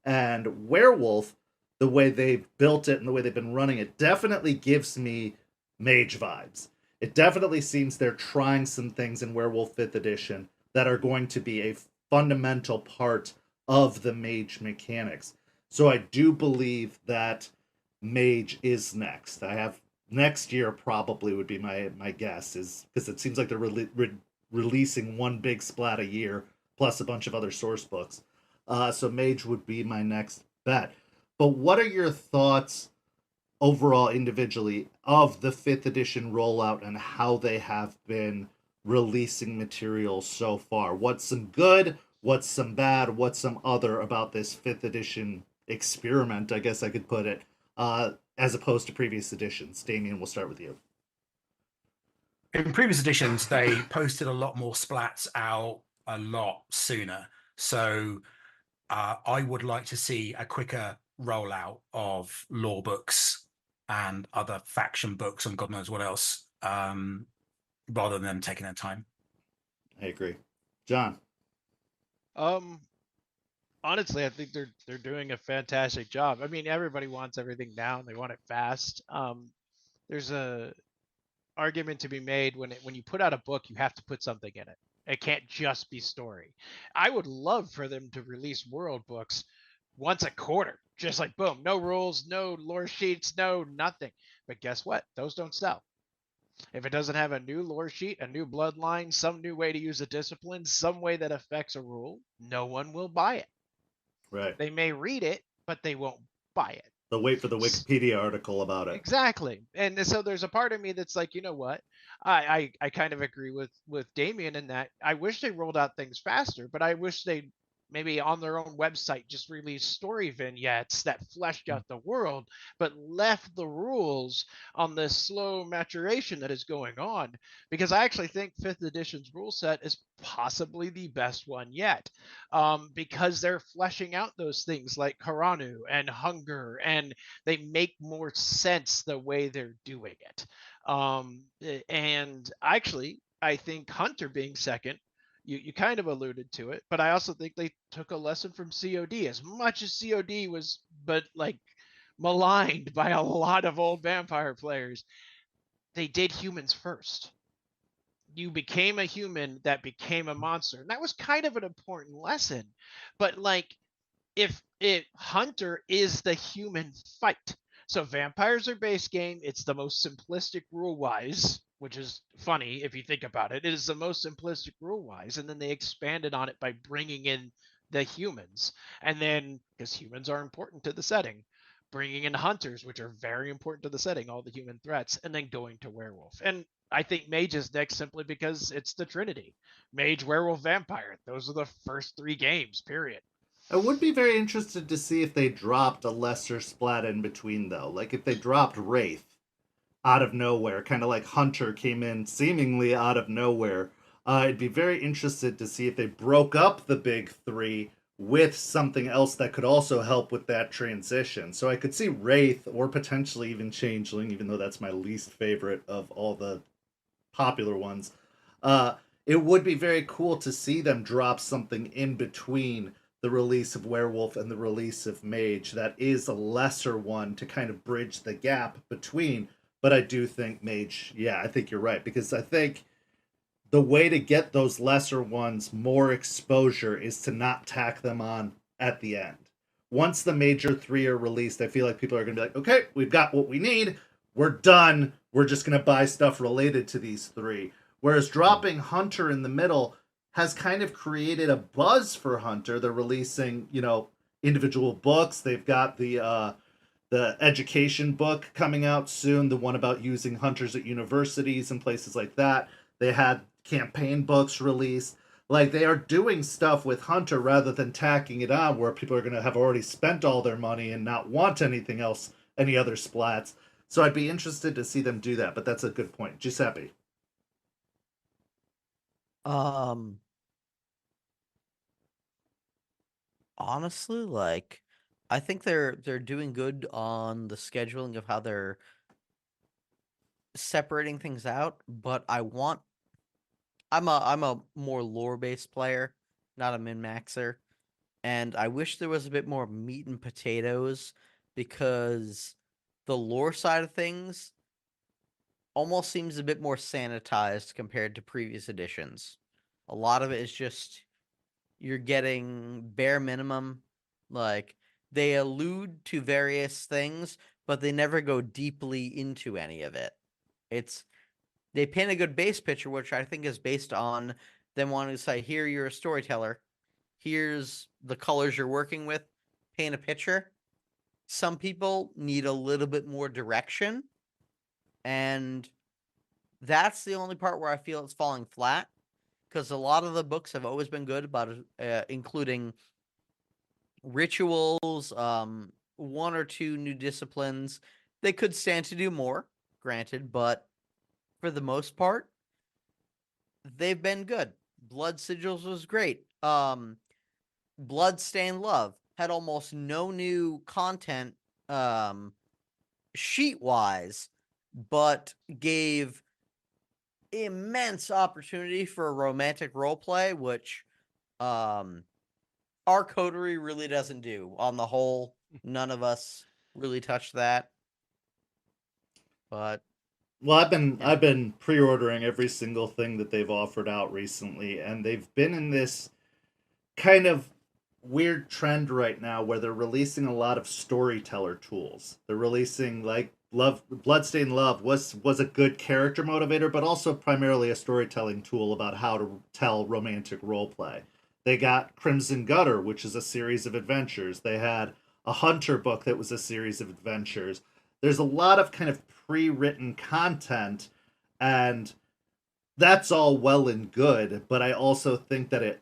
And Werewolf, the way they've built it and the way they've been running it, definitely gives me Mage vibes. It definitely seems they're trying some things in Werewolf 5th edition that are going to be a fundamental part of the Mage mechanics. So I do believe that Mage is next. I have next year probably would be my guess, is because it seems like they're releasing one big splat a year plus a bunch of other source books. So Mage would be my next bet. But what are your thoughts overall individually of the 5th edition rollout and how they have been releasing material so far? What's some good? What's some bad? What's some other about this 5th edition experiment, I guess I could put it, as opposed to previous editions? Damien, we'll start with you. In previous editions, they posted a lot more splats out a lot sooner. So I would like to see a quicker rollout of lore books and other faction books and God knows what else, rather than them taking their time. I agree. John? Honestly, I think they're doing a fantastic job. I mean, everybody wants everything now and they want it fast. There's a argument to be made when you put out a book, you have to put something in it. It can't just be story. I would love for them to release world books once a quarter, just like boom, no rules, no lore sheets, no nothing. But guess what? Those don't sell. If it doesn't have a new lore sheet, a new bloodline, some new way to use a discipline, some way that affects a rule, no one will buy it. Right. They may read it, but they won't buy it. They'll wait for the Wikipedia article about it. Exactly. And so there's a part of me that's like, you know what? I kind of agree with Damien in that I wish they rolled out things faster, but I wish they maybe on their own website just released story vignettes that fleshed out the world, but left the rules on this slow maturation that is going on. Because I actually think 5th edition's rule set is possibly the best one yet, because they're fleshing out those things like Karanu and hunger, and they make more sense the way they're doing it. And actually, I think Hunter being second, you kind of alluded to it, but I also think they took a lesson from COD. As much as COD was, but like maligned by a lot of old vampire players, they did humans first. You became a human that became a monster, and that was kind of an important lesson. But like, if Hunter is the human fight, so vampires are base game, it's the most simplistic rule wise, which is funny if you think about it. It is the most simplistic rule wise, and then they expanded on it by bringing in the humans, and then because humans are important to the setting, bringing in hunters, which are very important to the setting, all the human threats, and then going to werewolf. And I think mage is next simply because it's the trinity: mage, werewolf, vampire. Those are the first 3 games, period. I would be very interested to see if they dropped a lesser splat in between, though. Like if they dropped Wraith out of nowhere, kind of like Hunter came in seemingly out of nowhere. I'd be very interested to see if they broke up the big 3 with something else that could also help with that transition. So I could see Wraith or potentially even Changeling, even though that's my least favorite of all the popular ones. It would be very cool to see them drop something in between the release of Werewolf and the release of Mage that is a lesser one to kind of bridge the gap between. But I do think Mage, yeah, I think you're right, because I think the way to get those lesser ones more exposure is to not tack them on at the end. Once the major 3 are released, I feel like people are going to be like, okay, we've got what we need. We're done. We're just going to buy stuff related to these 3. Whereas dropping Hunter in the middle has kind of created a buzz for Hunter. They're releasing, individual books. They've got the education book coming out soon, the one about using hunters at universities and places like that. They had campaign books released. Like, they are doing stuff with Hunter rather than tacking it on where people are going to have already spent all their money and not want anything else, any other splats. So I'd be interested to see them do that, but that's a good point. Giuseppe. Honestly, like, I think they're doing good on the scheduling of how they're separating things out, but I'm a more lore-based player, not a min-maxer, and I wish there was a bit more meat and potatoes because the lore side of things almost seems a bit more sanitized compared to previous editions. A lot of it is just you're getting bare minimum. Like, they allude to various things, but they never go deeply into any of it. They paint a good base picture, which I think is based on them wanting to say, here, you're a storyteller. Here's the colors you're working with. Paint a picture. Some people need a little bit more direction, and that's the only part where I feel it's falling flat, because a lot of the books have always been good about including rituals, one or two new disciplines. They could stand to do more, granted, but for the most part, they've been good. Blood Sigils was great. Bloodstained Love had almost no new content sheet wise, but gave immense opportunity for a romantic role play, which our coterie really doesn't do. On the whole, none of us really touch that. But Well, yeah. I've been pre-ordering every single thing that they've offered out recently, and they've been in this kind of weird trend right now where they're releasing a lot of storyteller tools. They're releasing like Bloodstained Love was a good character motivator, but also primarily a storytelling tool about how to tell romantic role play. They got Crimson Gutter, which is a series of adventures. They had a Hunter book that was a series of adventures. There's a lot of kind of pre-written content, and that's all well and good, but I also think that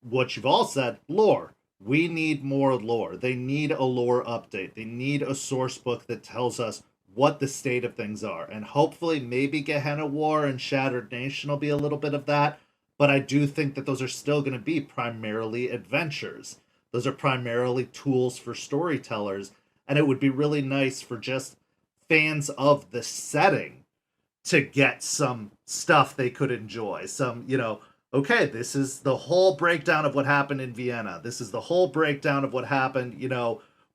what you've all said, lore. We need more lore. They need a lore update. They need a source book that tells us what the state of things are. And hopefully, maybe Gehenna War and Shattered Nation will be a little bit of that. But I do think that those are still going to be primarily adventures. Those are primarily tools for storytellers. And it would be really nice for just fans of the setting to get some stuff they could enjoy. Some, okay, this is the whole breakdown of what happened in Vienna. This is the whole breakdown of what happened,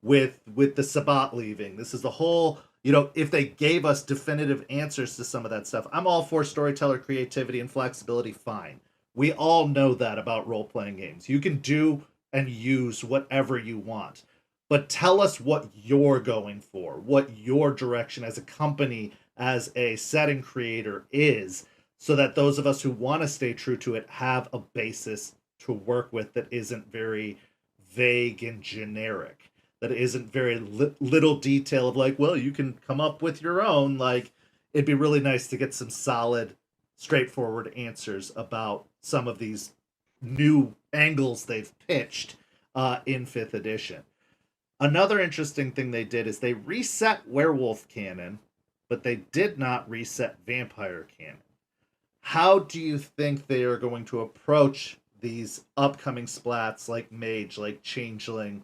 with the Sabbat leaving. This is the whole, if they gave us definitive answers to some of that stuff. I'm all for storyteller creativity and flexibility, fine. We all know that about role-playing games. You can do and use whatever you want. But tell us what you're going for, what your direction as a company, as a setting creator is, so that those of us who want to stay true to it have a basis to work with that isn't very vague and generic, that isn't very little detail of like, well, you can come up with your own. Like, it'd be really nice to get some solid, straightforward answers about some of these new angles they've pitched in 5th edition. Another interesting thing they did is they reset werewolf canon, but they did not reset vampire canon. How do you think they are going to approach these upcoming splats like Mage, like Changeling,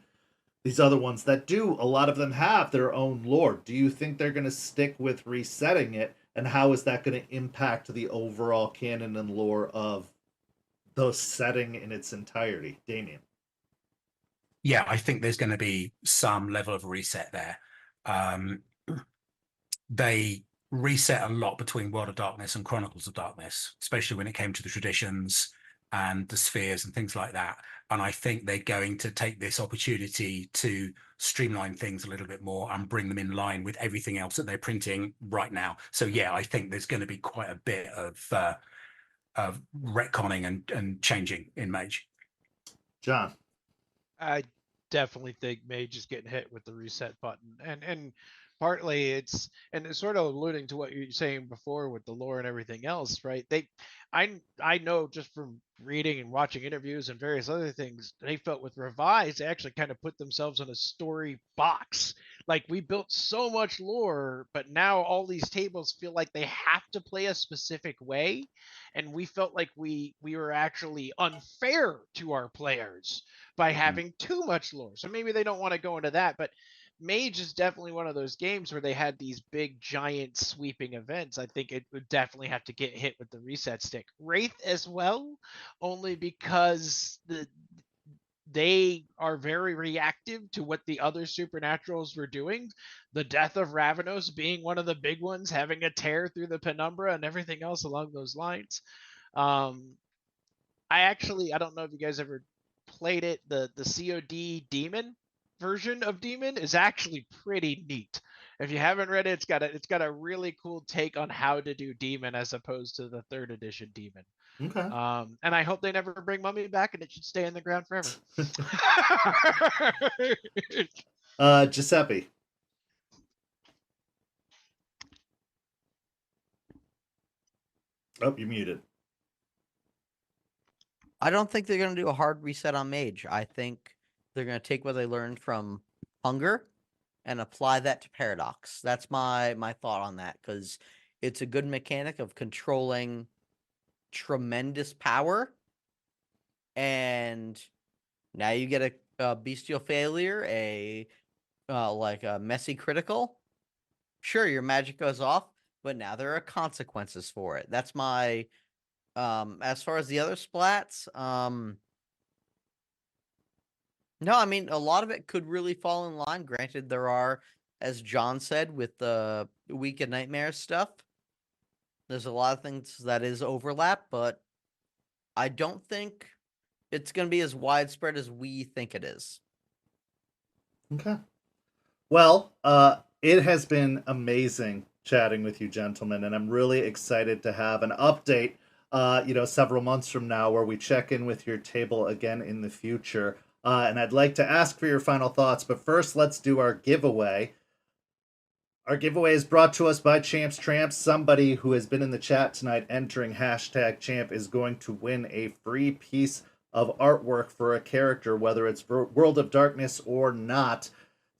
these other ones that do, a lot of them have their own lore? Do you think they're going to stick with resetting it? And how is that going to impact the overall canon and lore of the setting in its entirety? Damien. Yeah, I think there's going to be some level of reset there. They reset a lot between World of Darkness and Chronicles of Darkness, especially when it came to the traditions and the spheres and things like that. And I think they're going to take this opportunity to streamline things a little bit more and bring them in line with everything else that they're printing right now. So yeah, I think there's going to be quite a bit of retconning and changing in Mage. John. I definitely think Mage is getting hit with the reset button, and partly it's sort of alluding to what you're saying before with the lore and everything else, right? I know just from reading and watching interviews and various other things, they felt with Revise they actually kind of put themselves in a story box. Like, we built so much lore, but now all these tables feel like they have to play a specific way, and we felt like we were actually unfair to our players by having too much lore. So maybe they don't want to go into that, but Mage is definitely one of those games where they had these big, giant, sweeping events. I think it would definitely have to get hit with the reset stick. Wraith as well, only because they are very reactive to what the other supernaturals were doing. The death of Ravenos being one of the big ones, having a tear through the penumbra and everything else along those lines. I don't know if you guys ever played it. The COD Demon version of Demon is actually pretty neat. If you haven't read it, it's got a really cool take on how to do Demon as opposed to the 3rd edition Demon. Okay. And I hope they never bring Mummy back, and it should stay in the ground forever. Giuseppe. Oh, you're muted. I don't think they're going to do a hard reset on Mage. I think they're going to take what they learned from Hunger and apply that to Paradox. That's my thought on that, because it's a good mechanic of controlling tremendous power, and now you get a bestial failure, like a messy critical. Sure, your magic goes off, but now there are consequences for it. That's my as far as the other splats, no, I mean, a lot of it could really fall in line. Granted, there are, as John said, with the Week of Nightmares stuff, there's a lot of things that is overlap, but I don't think it's going to be as widespread as we think it is. Okay. Well, it has been amazing chatting with you, gentlemen, and I'm really excited to have an update, several months from now where we check in with your table again in the future. And I'd like to ask for your final thoughts, but first let's do our giveaway. Our giveaway is brought to us by Champs Tramps. Somebody who has been in the chat tonight entering #champ is going to win a free piece of artwork for a character, whether it's World of Darkness or not.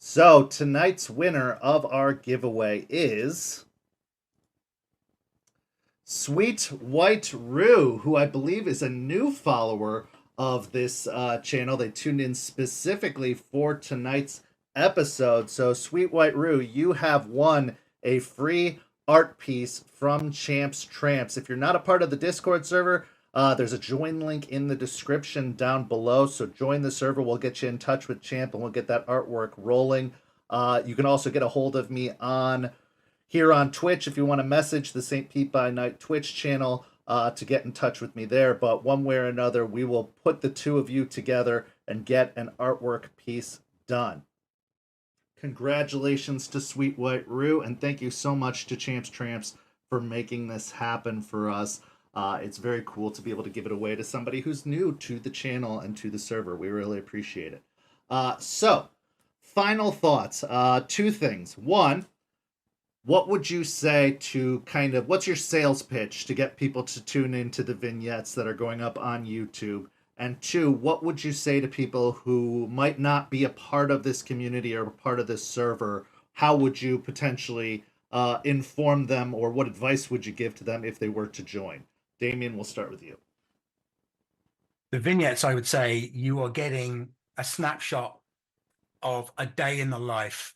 So tonight's winner of our giveaway is Sweet White Rue, who I believe is a new follower of this channel. They tuned in specifically for tonight's episode. So Sweet White Rue, you have won a free art piece from Champs Tramps. If you're not a part of the Discord server, there's a join link in the description down below. So join the server. We'll get you in touch with Champ and we'll get that artwork rolling. You can also get a hold of me here on Twitch if you want to message the St. Pete by Night Twitch channel to get in touch with me there. But one way or another, we will put the two of you together and get an artwork piece done. Congratulations to Sweet White Rue, and thank you so much to Champs Tramps for making this happen for us. It's very cool to be able to give it away to somebody who's new to the channel and to the server. We really appreciate it. So, final thoughts. Two things. One, what would you say to what's your sales pitch to get people to tune into the vignettes that are going up on YouTube? And two, what would you say to people who might not be a part of this community or a part of this server? How would you potentially inform them, or what advice would you give to them if they were to join? Damien, we'll start with you. The vignettes, I would say, you are getting a snapshot of a day in the life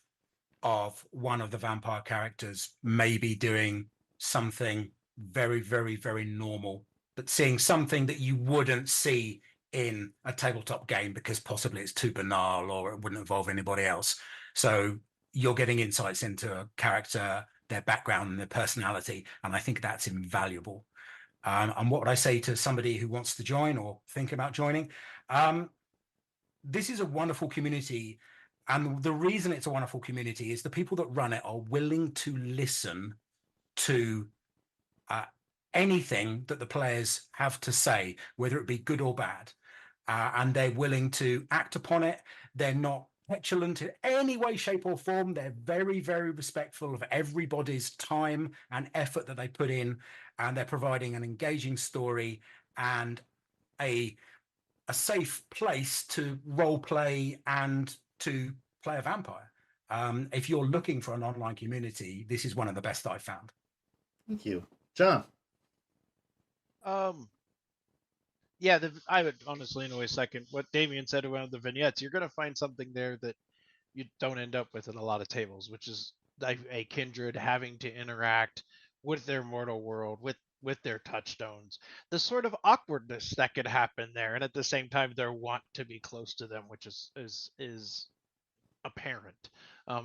of one of the vampire characters, maybe doing something very, very, very normal, but seeing something that you wouldn't see in a tabletop game because possibly it's too banal or it wouldn't involve anybody else. So you're getting insights into a character, their background and their personality, and I think that's invaluable. And what would I say to somebody who wants to join or think about joining? This is a wonderful community. And the reason it's a wonderful community is the people that run it are willing to listen to anything that the players have to say, whether it be good or bad. And they're willing to act upon it. They're not petulant in any way, shape or form. They're very, very respectful of everybody's time and effort that they put in. And they're providing an engaging story and a safe place to role play and to play a vampire. If you're looking for an online community, this is one of the best that I've found. Thank you. John. Yeah, I would honestly in a way second what Damien said around the vignettes. You're going to find something there that you don't end up with in a lot of tables, which is like a kindred having to interact with their mortal world, with their touchstones, the sort of awkwardness that could happen there, and at the same time their want to be close to them, which is apparent.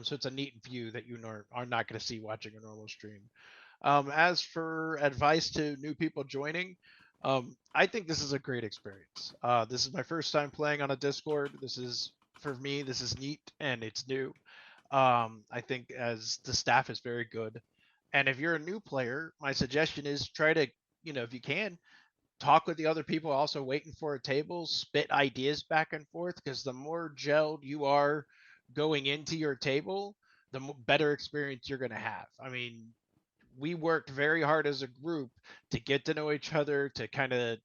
So it's a neat view that you are not going to see watching a normal stream. As for advice to new people joining, I think this is a great experience. This is my first time playing on a Discord. This is, for me, this is neat and it's new. I think as the staff is very good. And if you're a new player, my suggestion is try to, if you can, talk with the other people also waiting for a table, spit ideas back and forth, because the more gelled you are going into your table, the better experience you're going to have. I mean, we worked very hard as a group to get to know each other, to kind of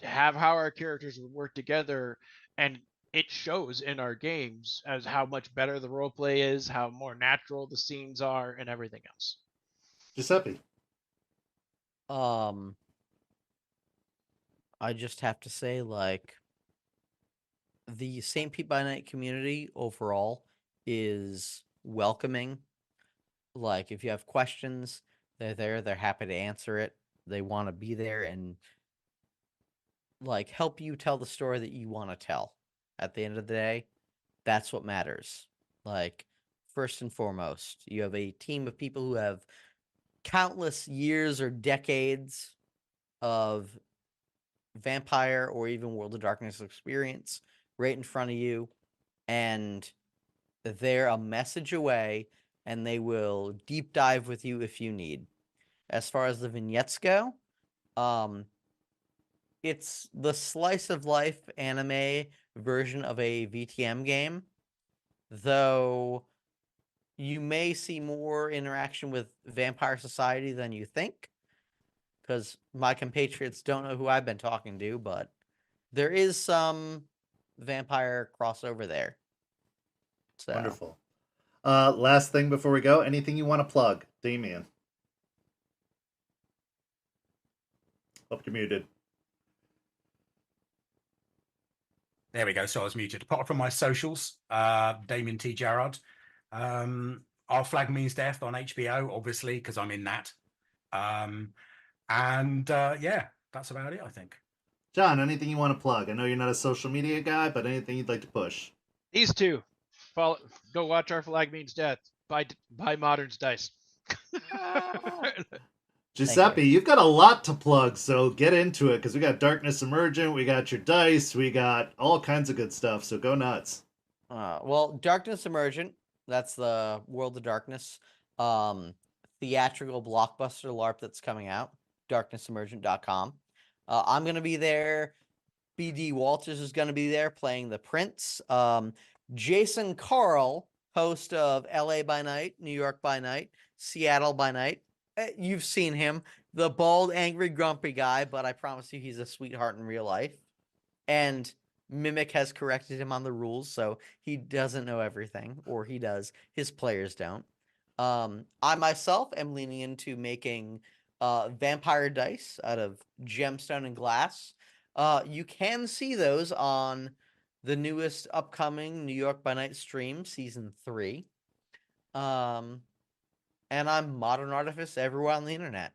have how our characters would work together, and it shows in our games as how much better the role play is, how more natural the scenes are, and everything else. Giuseppe. I just have to say, like, the St. Pete by Night community overall is welcoming. Like, if you have questions, they're there, they're happy to answer it. They want to be there and, like, help you tell the story that you want to tell. At the end of the day, that's what matters. Like, first and foremost, you have a team of people who have countless years or decades of vampire or even World of Darkness experience right in front of you, and they're a message away, and they will deep dive with you if you need. As far as the vignettes go, it's the slice of life anime version of a VTM game, though you may see more interaction with Vampire Society than you think, because my compatriots don't know who I've been talking to, but there is some vampire crossover there. So. Wonderful. Last thing before we go, anything you want to plug, Damien? Hope you're muted. There we go. So I was muted. Apart from my socials, Damien T. Gerard. Our Flag Means Death on HBO, obviously, because I'm in that. Yeah, that's about it, I think. John, anything you want to plug? I know you're not a social media guy, but anything you'd like to push? These two. Go watch Our Flag Means Death. Buy Modern's Dice. Giuseppe, you've got a lot to plug, so get into it, because we got Darkness Emergent, we got your dice, we got all kinds of good stuff, so go nuts. Well, Darkness Emergent, that's the World of Darkness theatrical blockbuster LARP that's coming out, darknessemergent.com. I'm going to be there. B.D. Walters is going to be there playing the Prince. Jason Carl, host of LA by Night, New York by Night, Seattle by Night. You've seen him, the bald, angry, grumpy guy, but I promise you he's a sweetheart in real life. And Mimic has corrected him on the rules, so he doesn't know everything, or he does. His players don't. I myself am leaning into making vampire dice out of gemstone and glass. You can see those on the newest upcoming New York by Night stream, Season 3. And I'm Modern Artifice everywhere on the internet.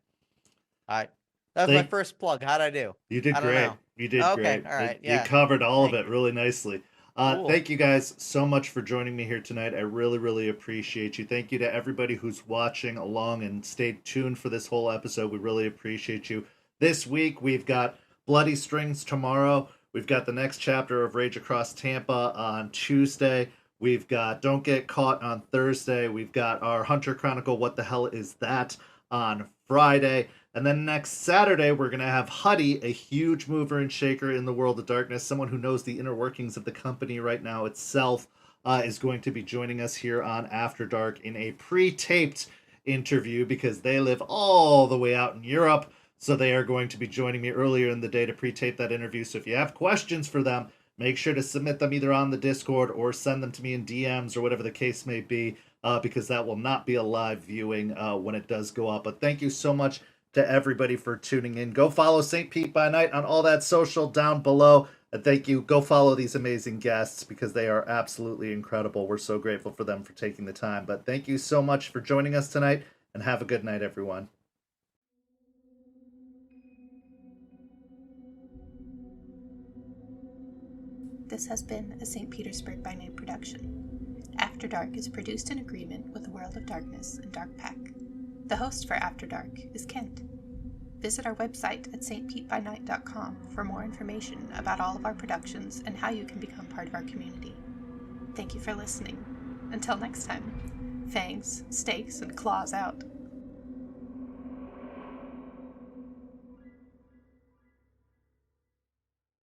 All right. That was my first plug. How'd I do? You did great. You did great. All right. Yeah. You covered all of it really nicely. Cool. Thank you guys so much for joining me here tonight. I really, really appreciate you. Thank you to everybody who's watching along and stayed tuned for this whole episode. We really appreciate you. This week, we've got Bloody Strings tomorrow. We've got the next chapter of Rage Across Tampa on Tuesday. We've got Don't Get Caught on Thursday. We've got our Hunter Chronicle, What the Hell Is That, on Friday. And then next Saturday, we're going to have Huddy, a huge mover and shaker in the World of Darkness, someone who knows the inner workings of the company right now itself, is going to be joining us here on After Dark in a pre-taped interview, because they live all the way out in Europe. So they are going to be joining me earlier in the day to pre-tape that interview. So if you have questions for them, make sure to submit them either on the Discord or send them to me in DMs or whatever the case may be, because that will not be a live viewing when it does go up. But thank you so much to everybody for tuning in. Go follow St. Pete by Night on all that social down below. And thank you. Go follow these amazing guests because they are absolutely incredible. We're so grateful for them for taking the time. But thank you so much for joining us tonight, and have a good night, everyone. This has been a St. Petersburg by Night production. After Dark is produced in agreement with the World of Darkness and Dark Pack. The host for After Dark is Kent. Visit our website at stpetebynight.com for more information about all of our productions and how you can become part of our community. Thank you for listening. Until next time, fangs, stakes, and claws out.